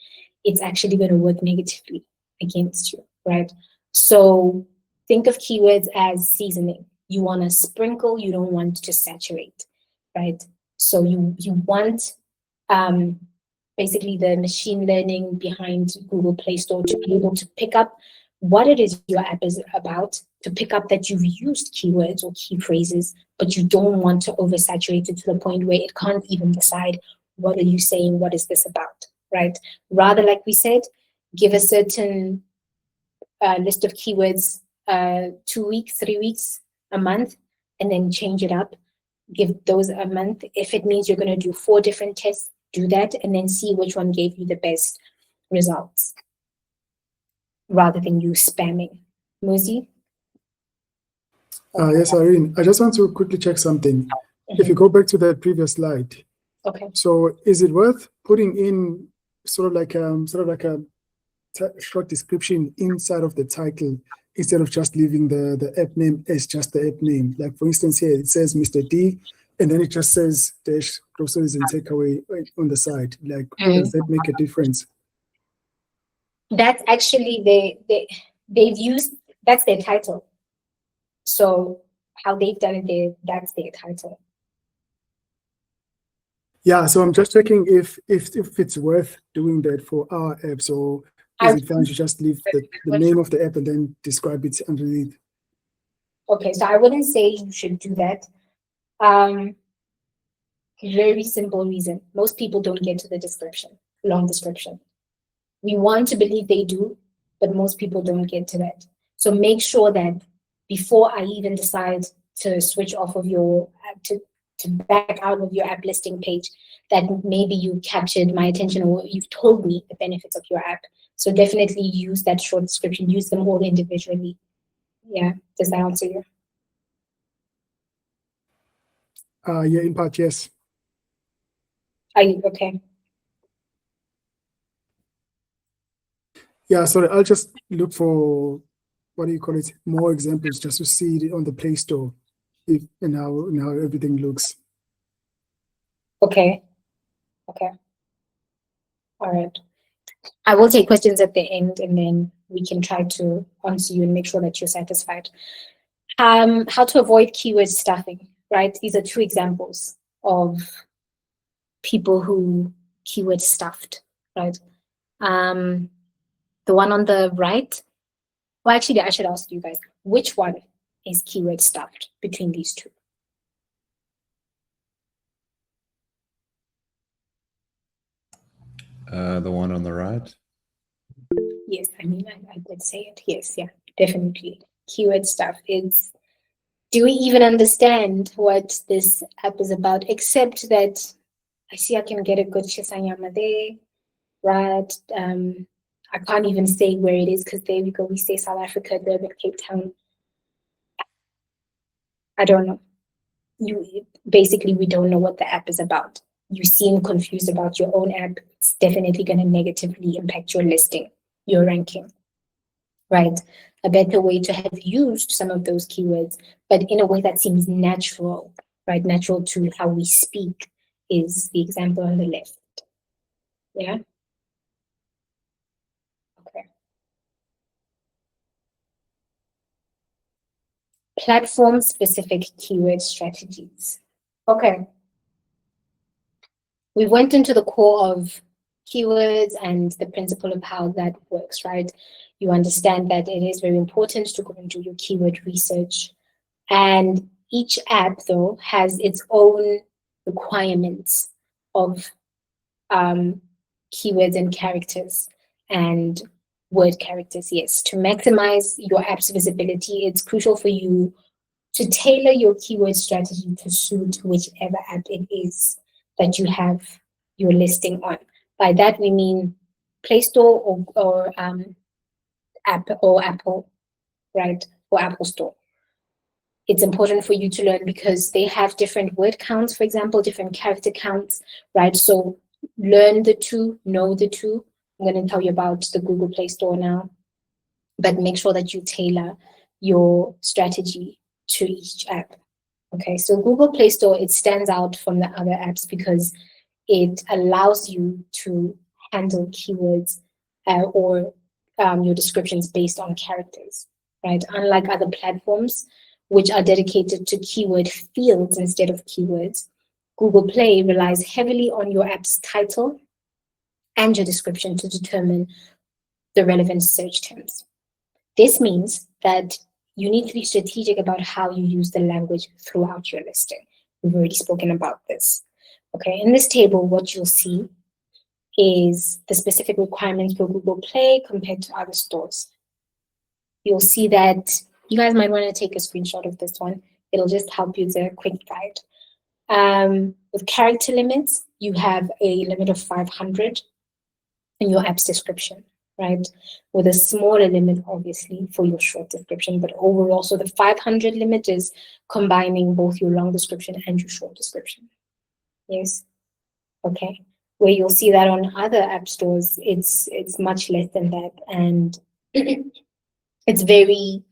It's actually gonna work negatively against you, right? So think of keywords as seasoning. You wanna sprinkle, you don't want to saturate, right? So you want basically the machine learning behind Google Play Store to be able to pick up what it is your app is about, to pick up that you've used keywords or key phrases, but you don't want to oversaturate it to the point where it can't even decide, what are you saying, what is this about, right? Rather, like we said, give a certain list of keywords, 2 weeks, 3 weeks, a month, and then change it up. Give those a month. If it means you're going to do 4 different tests, do that, and then see which one gave you the best results, rather than you spamming. Muzi? Yes, Irene, I just want to quickly check something. If you go back to the previous slide, Okay. so is it worth putting in sort of like a short description inside of the title instead of just leaving the app name as just the app name? Like for instance, here it says Mr. D, and then it just says dash groceries and takeaway on the side. Like, does that make a difference? That's actually they've used, that's their title. So how they've done it, that's their title. Yeah, so I'm just checking if it's worth doing that for our apps, or is it fine to just leave the name of the app and then describe it underneath? Okay, so I wouldn't say you should do that. Very simple reason. Most people don't get to the description, long description. We want to believe they do, but most people don't get to that. So make sure that before I even decide to switch off of your app, to back out of your app listing page, that maybe you captured my attention or you've told me the benefits of your app. So definitely use that short description, use them all individually. Yeah, does that answer you? Yeah, in part, yes. Are you okay? Yeah, sorry, I'll just look for, what do you call it, more examples just to see it on the Play Store, and how everything looks. Okay. Okay. All right. I will take questions at the end, and then we can try to answer you and make sure that you're satisfied. How to avoid keyword stuffing, right? These are 2 examples of people who keyword stuffed, right? The one on the right, well, actually, I should ask you guys, which one is keyword stuffed between these 2? The one on the right. Yes, I mean, I did say it. Yes, yeah, definitely. Keyword stuff is, do we even understand what this app is about? Except that I see I can get a good Chisanyama there, right? I can't even say where it is because there we go. We say South Africa, Durban, Cape Town. I don't know. Basically, we don't know what the app is about. You seem confused about your own app. It's definitely going to negatively impact your listing, your ranking, right? A better way to have used some of those keywords, but in a way that seems natural, right? Natural to how we speak is the example on the left. Yeah. Okay. Platform-specific keyword strategies. Okay. We went into the core of keywords and the principle of how that works, right? You understand that it is very important to go and do your keyword research. And each app, though, has its own requirements of keywords and characters. And word characters, yes. To maximize your app's visibility, it's crucial for you to tailor your keyword strategy to suit whichever app it is that you have your listing on. By that, we mean Play Store or app or Apple, right? Or Apple Store. It's important for you to learn because they have different word counts, for example, different character counts, right? So learn the two, know the two. I'm going to tell you about the Google Play Store now, but make sure that you tailor your strategy to each app. Okay, so Google Play Store, it stands out from the other apps because it allows you to handle keywords or your descriptions based on characters, right? Unlike other platforms, which are dedicated to keyword fields instead of keywords, Google Play relies heavily on your app's title and your description to determine the relevant search terms. This means that you need to be strategic about how you use the language throughout your listing. We've already spoken about this. Okay, in this table, what you'll see is the specific requirements for Google Play compared to other stores. You'll see that you guys might want to take a screenshot of this one. It'll just help you as a quick guide. With character limits, you have a limit of 500 in your app's description, right? With a smaller limit, obviously, for your short description, but overall, so the 500 limit is combining both your long description and your short description. Yes, okay. Where you'll see that on other app stores, it's much less than that, and it's very,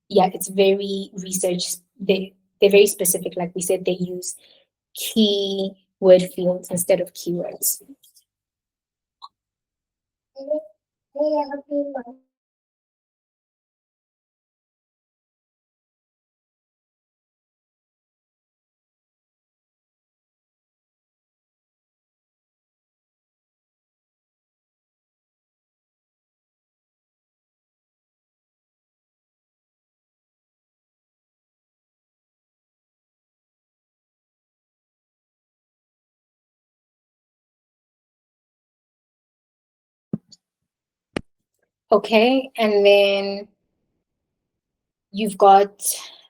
it's very research. They're very specific. Like we said, they use keyword fields instead of keywords. Okay, and then you've got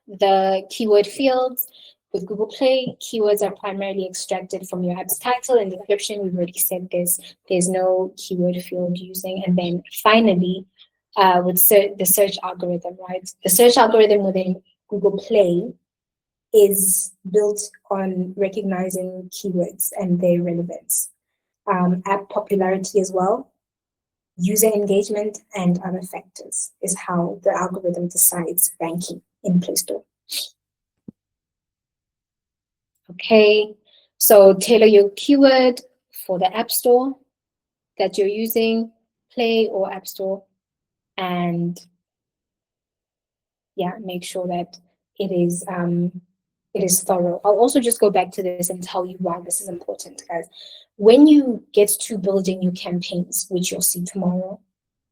the keyword fields. With Google Play, keywords are primarily extracted from your app's title and description. We've already said this. There's no keyword field using. And then finally, with the search algorithm, right? The search algorithm within Google Play is built on recognizing keywords and their relevance. App popularity as well. User engagement and other factors is how the algorithm decides ranking in Play Store. Okay, so tailor your keyword for the App Store that you're using, Play or App Store, and yeah, make sure that it is thorough. I'll also just go back to this and tell you why this is important, guys. When you get to building your campaigns, which you'll see tomorrow,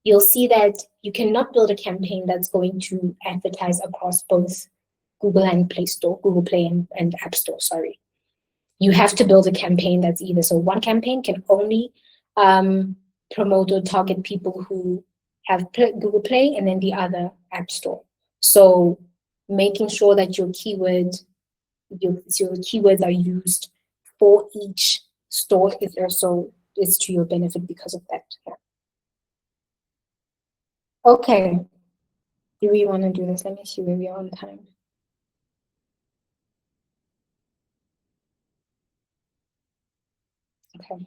you'll see that you cannot build a campaign that's going to advertise across both Google and Play Store, Google Play and App Store, sorry. You have to build a campaign that's either, so one campaign can only promote or target people who have Google Play and then the other App Store. So making sure that your keywords are used for each store is to your benefit because of that. Yeah. Okay, do we want to do this? Let me see where we are on time. Okay.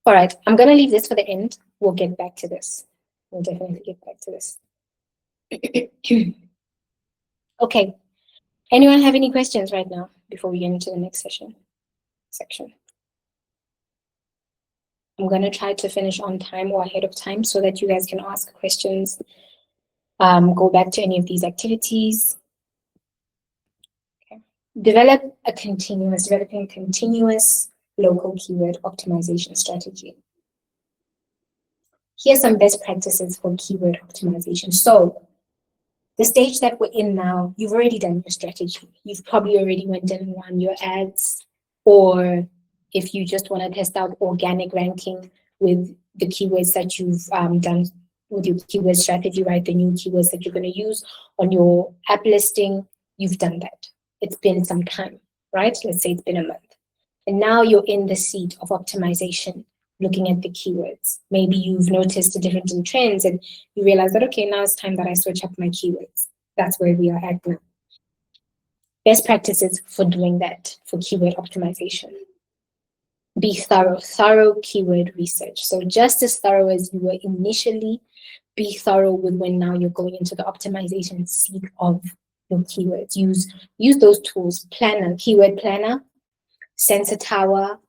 All right, I'm going to leave this for the end. We'll get back to this. We'll definitely get back to this. Okay. Anyone have any questions right now before we get into the next section? I'm going to try to finish on time or ahead of time so that you guys can ask questions, go back to any of these activities. Okay. Developing a continuous local keyword optimization strategy. Here's some best practices for keyword optimization. So the stage that we're in now, you've already done your strategy. You've probably already went and run your ads or if you just want to test out organic ranking with the keywords that you've done with your keyword strategy, right? The new keywords that you're going to use on your app listing, you've done that. It's been some time, right? Let's say it's been a month. And now you're in the seat of optimization, looking at the keywords. Maybe you've noticed a difference in trends and you realize that, okay, now it's time that I switch up my keywords. That's where we are at now. Best practices for doing that, for keyword optimization. Be thorough keyword research. So just as thorough as you were initially, be thorough with when now you're going into the optimization seat of your keywords. Use those tools, Planner, Keyword Planner, Sensor Tower,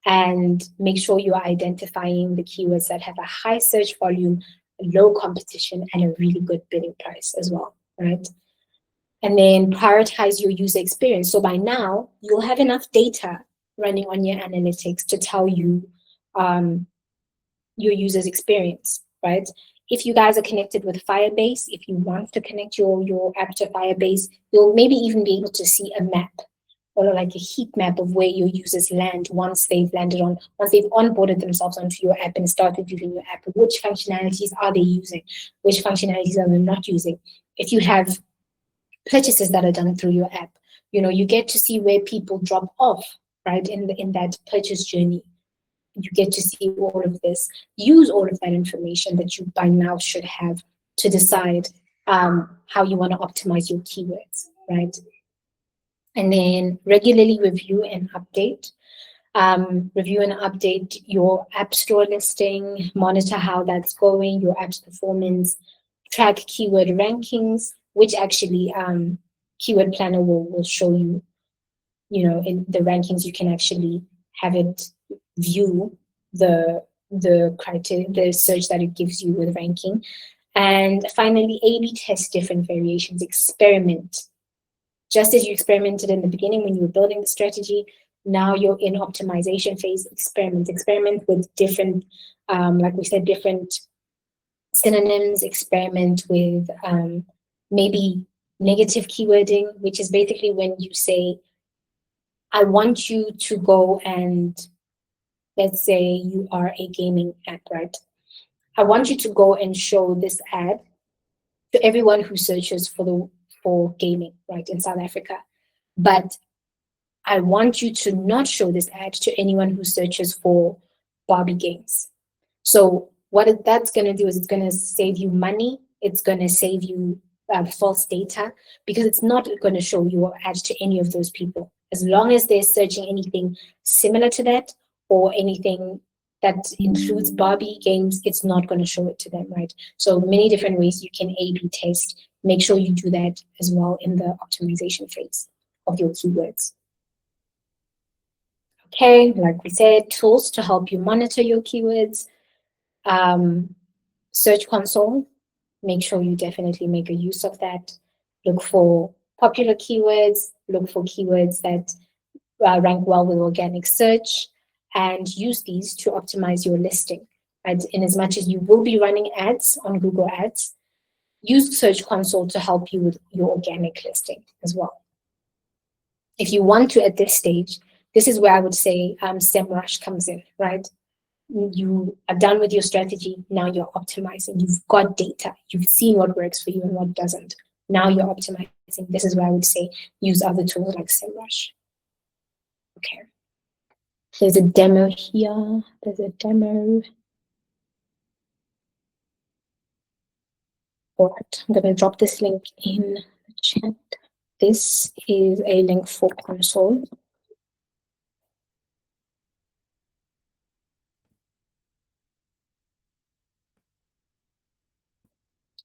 and make sure you are identifying the keywords that have a high search volume, low competition, and a really good bidding price as well, right? And then prioritize your user experience. So by now, you'll have enough data running on your analytics to tell you your user's experience, right? If you guys are connected with Firebase, if you want to connect your app to Firebase, you'll maybe even be able to see a map or like a heat map of where your users land once they've onboarded themselves onto your app and started using your app. Which functionalities are they using? Which functionalities are they not using? If you have purchases that are done through your app, you get to see where people drop off, right, in that purchase journey. You get to see all of this. Use all of that information that you by now should have to decide how you want to optimize your keywords, right? And then regularly review and update. Review and update your app store listing, monitor how that's going, your app's performance, track keyword rankings, which actually Keyword Planner will show you, in the rankings. You can actually have it view the criteria, the search that it gives you with ranking. And finally, A/B test different variations, experiment. Just as you experimented in the beginning when you were building the strategy, now you're in optimization phase. Experiment with different, like we said, different synonyms. Experiment with maybe negative keywording, which is basically when you say, I want you to go and, let's say you are a gaming app, right? I want you to go and show this ad to everyone who searches for gaming, right, in South Africa. But I want you to not show this ad to anyone who searches for Barbie games. So what that's going to do is it's going to save you money. It's going to save you false data, because it's not going to show your ad to any of those people. As long as they're searching anything similar to that or anything that includes Barbie games, it's not going to show it to them, right? So many different ways you can A/B test. Make sure you do that as well in the optimization phase of your keywords. Okay, like we said, tools to help you monitor your keywords. Search Console, make sure you definitely make a use of that. Look for popular keywords, look for keywords that rank well with organic search, and use these to optimize your listing. Right? In as much as you will be running ads on Google Ads, use Search Console to help you with your organic listing as well. If you want to, at this stage, this is where I would say SEMrush comes in, right? You are done with your strategy. Now you're optimizing. You've got data. You've seen what works for you and what doesn't. Now you're optimizing. This is where I would say use other tools like SEMrush. Okay. There's a demo here. There's a demo. All right. I'm going to drop this link in the chat. This is a link for Console.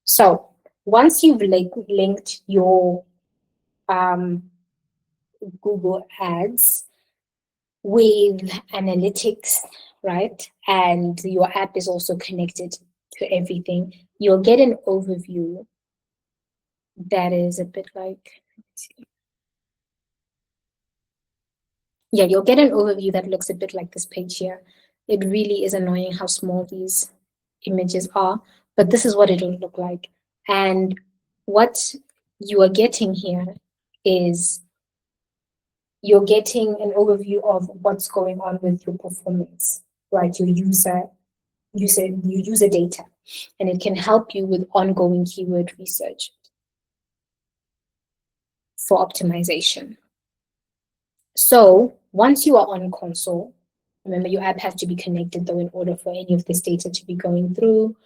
So once you've linked your Google Ads with analytics, right, and your app is also connected to everything, you'll get an overview that is a bit like, yeah, you'll get an overview that looks a bit like this page here. It really is annoying how small these images are, but this is what it'll look like. And what you are getting here is you're getting an overview of what's going on with your performance, right? Your user data, and it can help you with ongoing keyword research for optimization. So once you are on console, remember your app has to be connected though in order for any of this data to be going through.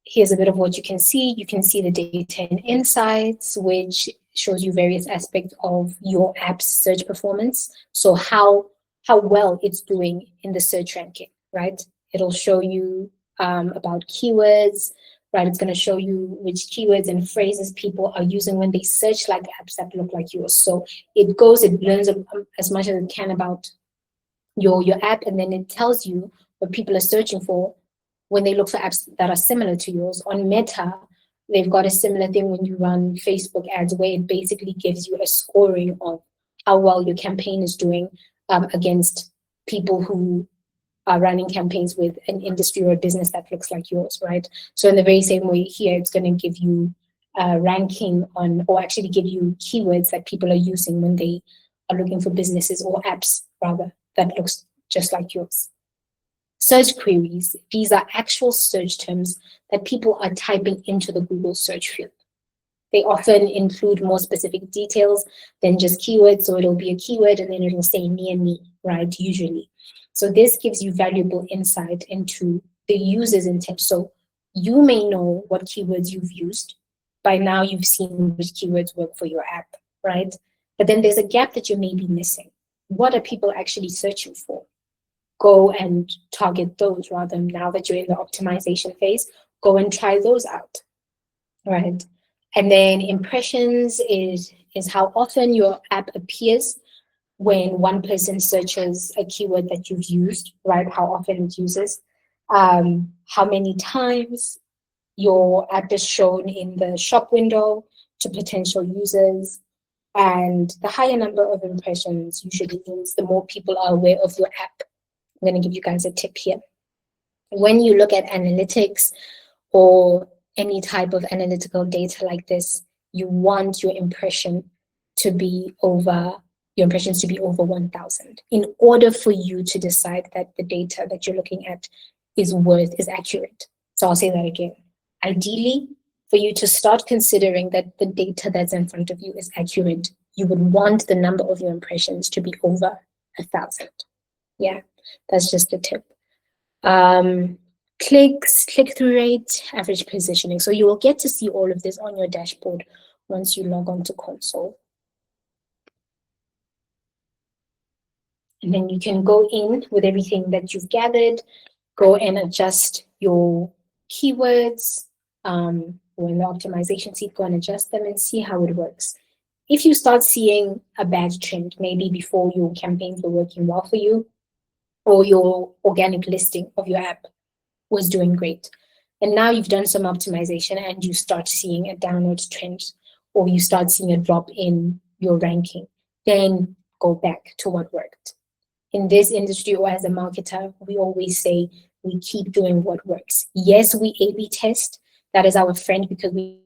Here's a bit of what you can see. You can see the data and insights, which shows you various aspects of your app's search performance. So how well it's doing in the search ranking, right? It'll show you about keywords, right? It's going to show you which keywords and phrases people are using when they search like apps that look like yours. So it learns as much as it can about your app, and then it tells you what people are searching for when they look for apps that are similar to yours. On Meta, they've got a similar thing when you run Facebook ads, where it basically gives you a scoring of how well your campaign is doing against people who are running campaigns with an industry or a business that looks like yours, right? So in the very same way here, it's going to give you ranking on, or actually give you keywords that people are using when they are looking for businesses or apps, rather, that looks just like yours. Search queries, these are actual search terms that people are typing into the Google search field. They often include more specific details than just keywords. So it'll be a keyword and then it'll say near me, right, usually. So this gives you valuable insight into the user's intent. So you may know what keywords you've used. By now you've seen which keywords work for your app, right? But then there's a gap that you may be missing. What are people actually searching for? Go and target those rather. Now that you're in the optimization phase, go and try those out, right? And then impressions is how often your app appears when one person searches a keyword that you've used, right? How often it uses, how many times your app is shown in the shop window to potential users. And the higher number of impressions usually means the more people are aware of your app. I'm going to give you guys a tip here. When you look at analytics or any type of analytical data like this, you want your impressions to be over 1,000 in order for you to decide that the data that you're looking at is accurate. So I'll say that again. Ideally, for you to start considering that the data that's in front of you is accurate, you would want the number of your impressions to be over 1,000. Yeah, that's just a tip. Clicks, click-through rate, average positioning. So you will get to see all of this on your dashboard once you log on to console. And then you can go in with everything that you've gathered, go and adjust your keywords, or in the optimization seat, go and adjust them and see how it works. If you start seeing a bad trend, maybe before your campaigns were working well for you, or your organic listing of your app was doing great, and now you've done some optimization and you start seeing a downward trend, or you start seeing a drop in your ranking, then go back to what worked. In this industry, or as a marketer, we always say we keep doing what works. Yes, we A/B test. That is our friend, because we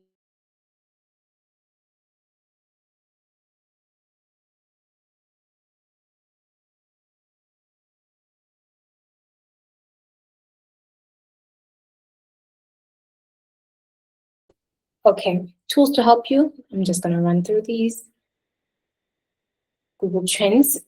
okay, tools to help you. I'm just going to run through these. Google Trends,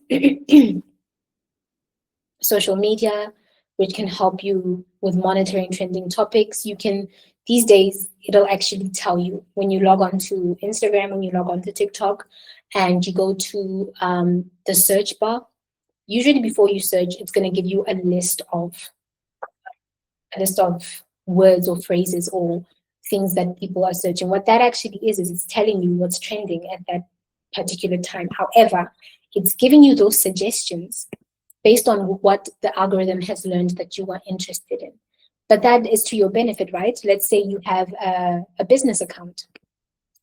social media, which can help you with monitoring trending topics. You can, these days, it'll actually tell you when you log on to Instagram, when you log on to TikTok, and you go to the search bar. Usually before you search, it's going to give you a list of words or phrases or things that people are searching. What that actually is it's telling you what's trending at that particular time. However, it's giving you those suggestions based on what the algorithm has learned that you are interested in. But that is to your benefit, right? Let's say you have a business account.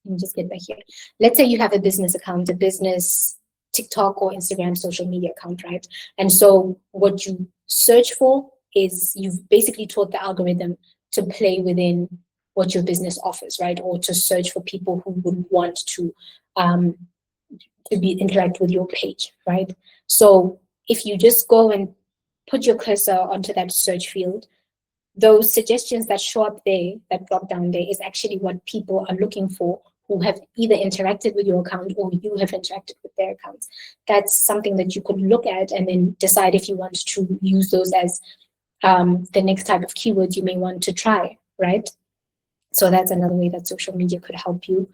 Let me just get back here. Let's say you have a business account, a business TikTok or Instagram social media account, right? And so what you search for is, you've basically taught the algorithm to play within what your business offers, right? Or to search for people who would want to to be interact with your page, right? So if you just go and put your cursor onto that search field, those suggestions that show up there, that drop down there, is actually what people are looking for who have either interacted with your account or you have interacted with their accounts. That's something that you could look at and then decide if you want to use those as the next type of keywords you may want to try, right? So that's another way that social media could help you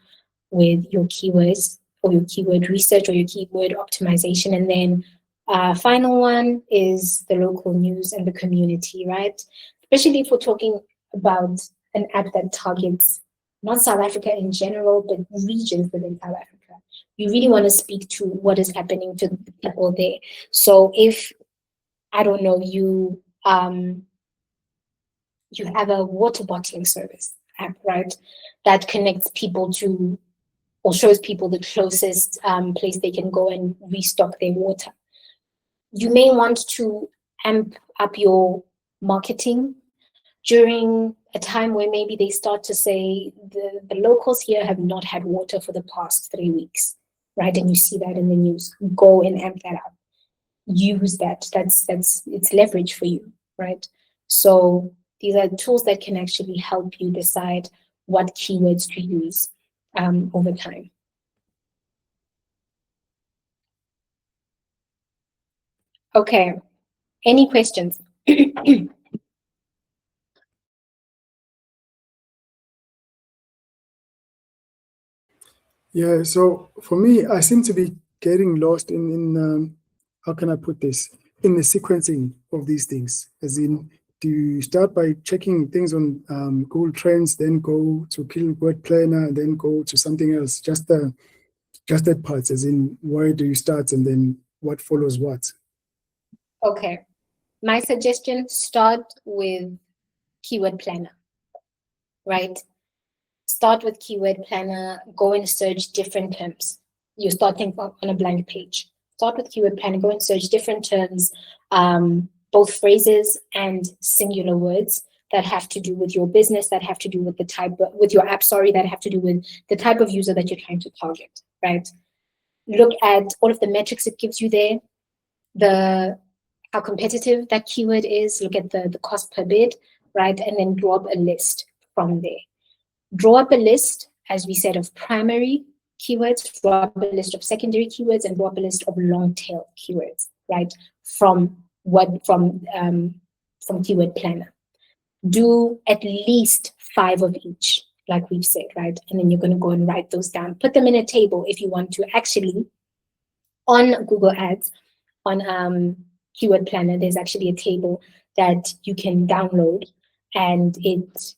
with your keywords or your keyword research or your keyword optimization. And then final one is the local news and the community, right? Especially if we're talking about an app that targets not South Africa in general, but regions within South Africa. You really want to speak to what is happening to the people there. So if, I don't know, you have a water bottling service app, right, that connects people to, or shows people the closest place they can go and restock their water. You may want to amp up your marketing during a time where maybe they start to say the locals here have not had water for the past 3 weeks, right? And you see that in the news. Go and amp that up. Use that. That's it's leverage for you, right? So these are tools that can actually help you decide what keywords to use over time. Okay, any questions? Yeah, so for me, I seem to be getting lost in how can I put this, in the sequencing of these things. As in, do you start by checking things on Google Trends, then go to Keyword Planner, then go to something else? Just that part, as in, where do you start and then what follows what? Okay, my suggestion, start with Keyword Planner, right? Start with Keyword Planner, go and search different terms. You're starting on a blank page. Start with Keyword Planner, go and search different terms, both phrases and singular words that have to do with your business, that have to do with the type, with your app, that have to do with the type of user that you're trying to target, right? Look at all of the metrics it gives you there, how competitive that keyword is, look at the cost per bid, right? And then draw up a list from there. Draw up a list, as we said, of primary keywords, draw up a list of secondary keywords, and draw up a list of long tail keywords, right? From Keyword Planner. Do at least 5 of each, like we've said, right? And then you're going to go and write those down. Put them in a table if you want to. Actually, on Google Ads, on Keyword Planner, there's actually a table that you can download, and it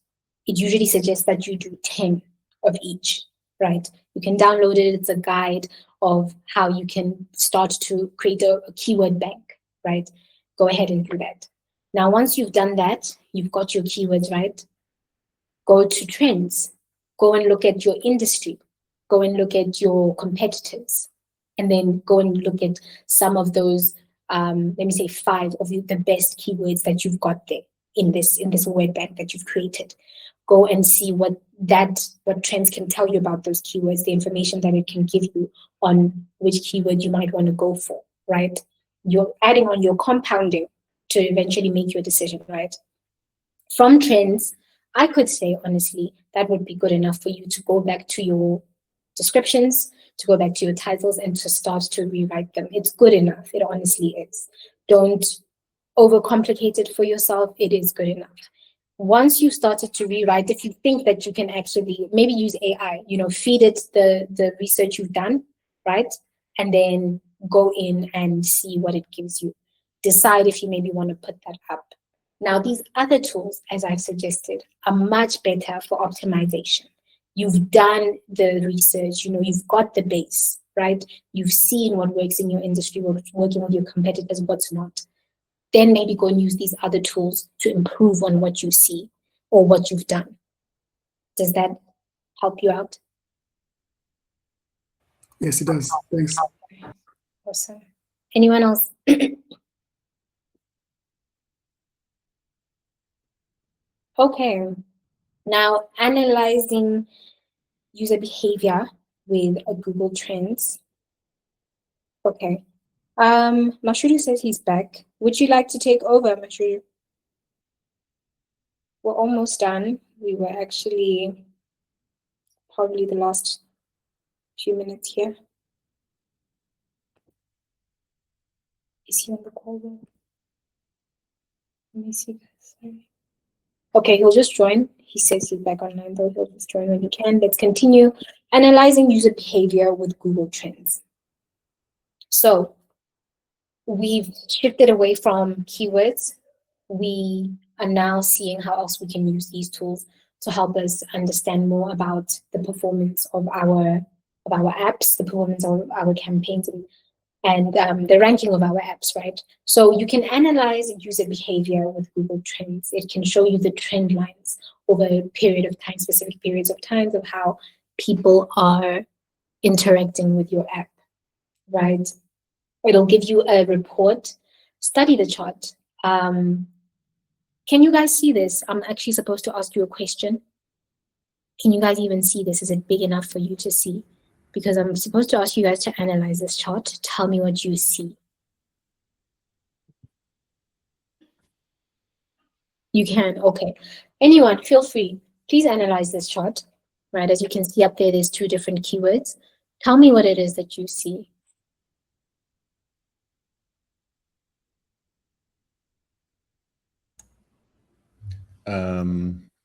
usually suggests that you do 10 of each, right? You can download it. It's a guide of how you can start to create a keyword bank, right? Go ahead and do that. Now, once you've done that, you've got your keywords, right? Go to trends. Go and look at your industry. Go and look at your competitors. And then go and look at some of those, let me say 5 of the best keywords that you've got there in this word bank that you've created. Go and see what trends can tell you about those keywords, the information that it can give you on which keyword you might want to go for, right? You're adding on, your compounding to eventually make your decision, right? From trends, I could say, honestly, that would be good enough for you to go back to your descriptions, to go back to your titles, and to start to rewrite them. It's good enough. It honestly is. Don't overcomplicate it for yourself. It is good enough. Once you started to rewrite, if you think that you can actually maybe use AI, feed it the research you've done, right? And then go in and see what it gives you. Decide if you maybe want to put that up. Now, these other tools, as I've suggested, are much better for optimization. You've done the research, you've got the base, right? You've seen what works in your industry, what's working with your competitors, what's not. Then maybe go and use these other tools to improve on what you see or what you've done. Does that help you out? Yes, it does. Thanks. Awesome. Anyone else? Okay. Now, analyzing user behavior with a Google Trends. Okay. Mashuru says he's back. Would you like to take over, Mashuru? We're almost done. We were actually probably the last few minutes here. Is he on the call though? Let me see. Sorry. Okay, he'll just join. He says he's back online, though he'll just join when he can. Let's continue analyzing user behavior with Google Trends. So we've shifted away from keywords. We are now seeing how else we can use these tools to help us understand more about the performance of our apps, the performance of our campaigns, and the ranking of our apps, right? So you can analyze user behavior with Google Trends. It can show you the trend lines over a period of time, specific periods of time of how people are interacting with your app, right? It'll give you a report. Study the chart. Can you guys see this? I'm actually supposed to ask you a question. Can you guys even see this? Is it big enough for you to see? Because I'm supposed to ask you guys to analyze this chart. Tell me what you see. You can, okay. Anyone, feel free. Please analyze this chart, right? As you can see up there, there's two different keywords. Tell me what it is that you see.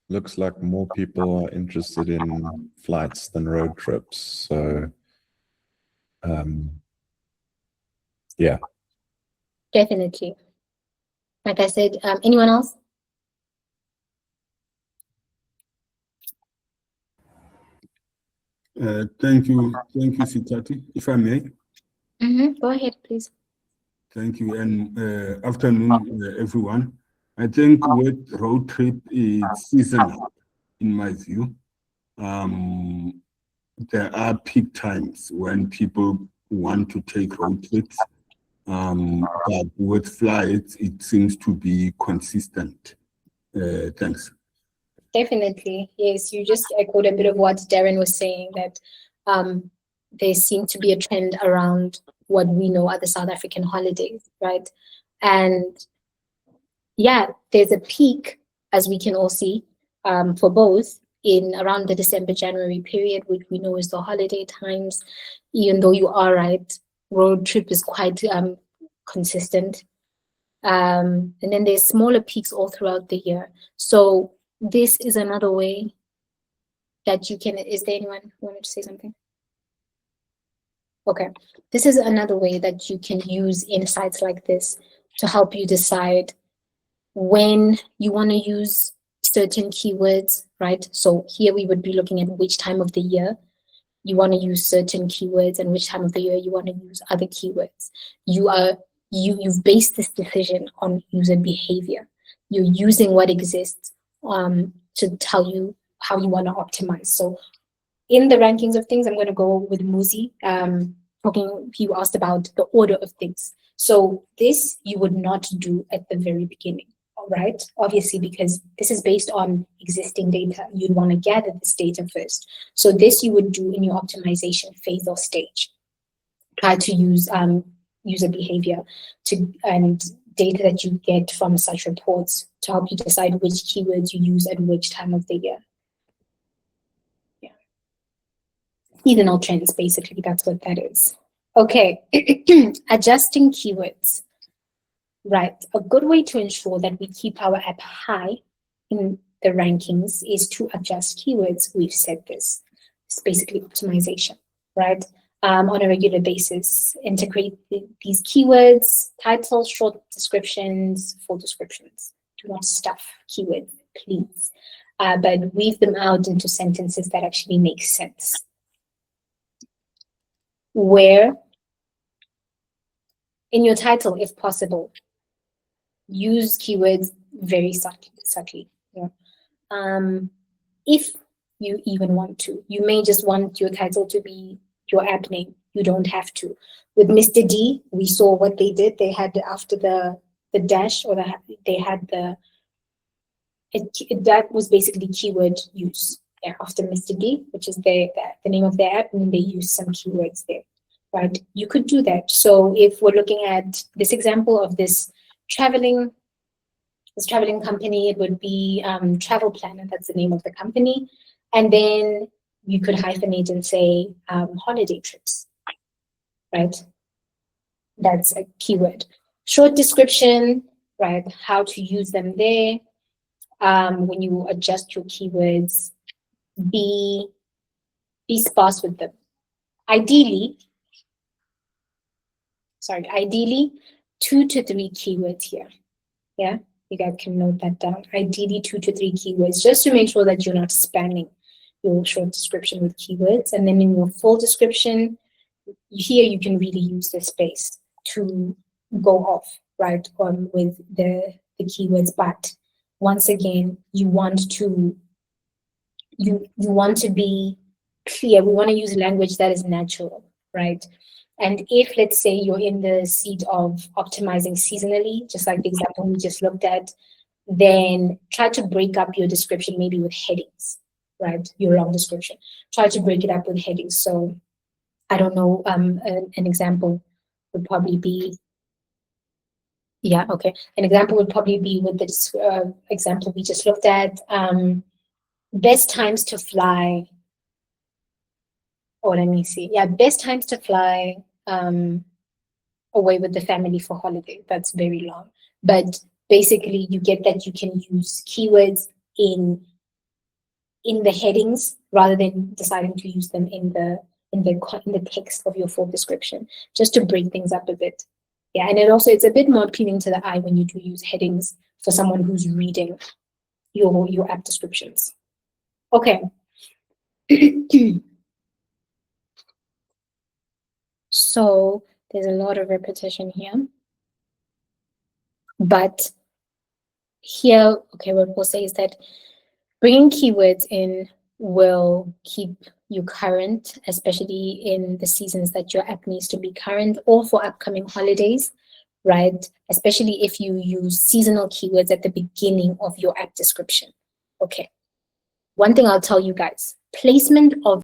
Looks like more people are interested in flights than road trips. So, yeah. Definitely. Like I said, anyone else? Thank you, Sitati. If I may. Go ahead, please. Thank you, and afternoon, everyone. I think with road trip is seasonal, in my view. There are peak times when people want to take road trips, but with flights, it seems to be consistent. Thanks. Definitely, yes. You just echoed a bit of what Darren was saying, that there seemed to be a trend around what we know are the South African holidays, right? And yeah, there's a peak, as we can all see, for both in around the December-January period, which we know is the holiday times. Even though you are right, road trip is quite consistent. And then there's smaller peaks all throughout the year. So this is another way that you can, is there anyone who wanted to say something? Okay, this is another way that you can use insights like this to help you decide when you want to use certain keywords, right? So here we would be looking at which time of the year you want to use certain keywords and which time of the year you want to use other keywords. You've based this decision on user behavior. You're using what exists to tell you how you want to optimize. So in the rankings of things, I'm going to go with Muzi. You asked about the order of things. So this you would not do at the very beginning, right? Obviously, because this is based on existing data. You'd want to gather this data first. So this you would do in your optimization phase or stage. Try to use user behavior and data that you get from such reports to help you decide which keywords you use at which time of the year. Yeah. Seasonal trends, basically, that's what that is. Okay, adjusting keywords. Right, a good way to ensure that we keep our app high in the rankings is to adjust keywords. We've said this. It's basically optimization, right? On a regular basis, integrate these keywords, titles, short descriptions, full descriptions. Do not stuff keywords, please. But weave them out into sentences that actually make sense. Where in your title, if possible, use keywords very subtly. Yeah. If you even want to, you may just want your title to be your app name. You don't have to. With Mr. D, we saw what they did. They had after the dash, or they had that was basically keyword use. Yeah, after Mr. D, which is the name of their app, and they use some keywords there. right? You could do that. So if we're looking at this example of this traveling company, it would be Travel Planner. That's the name of the company. And then you could hyphenate and say holiday trips, right? That's a keyword. Short description, right? How to use them there. When you adjust your keywords, be sparse with them. Ideally, 2 to 3 keywords here. Yeah, you guys can note that down. Ideally 2 to 3 keywords, just to make sure that you're not spamming your short description with keywords. And then in your full description, here you can really use the space to go off, right, with the keywords. But once again, you want to be clear. We want to use language that is natural, right? And if, let's say, you're in the seat of optimizing seasonally, just like the example we just looked at, then try to break up your description maybe with headings, right? Your long description. Try to break it up with headings. So I don't know, an example would probably be, an example would probably be with the example we just looked at, best times to fly. Oh, let me see. Yeah, best times to fly away with the family for holiday. That's very long. But basically, you get that you can use keywords in the headings rather than deciding to use them in the text of your full description, just to break things up a bit. Yeah, and it's a bit more appealing to the eye when you do use headings for someone who's reading your app descriptions. Okay. So there's a lot of repetition here. But here, what we'll say is that bringing keywords in will keep you current, especially in the seasons that your app needs to be current, or for upcoming holidays, right? Especially if you use seasonal keywords at the beginning of your app description. Okay. One thing I'll tell you guys, placement of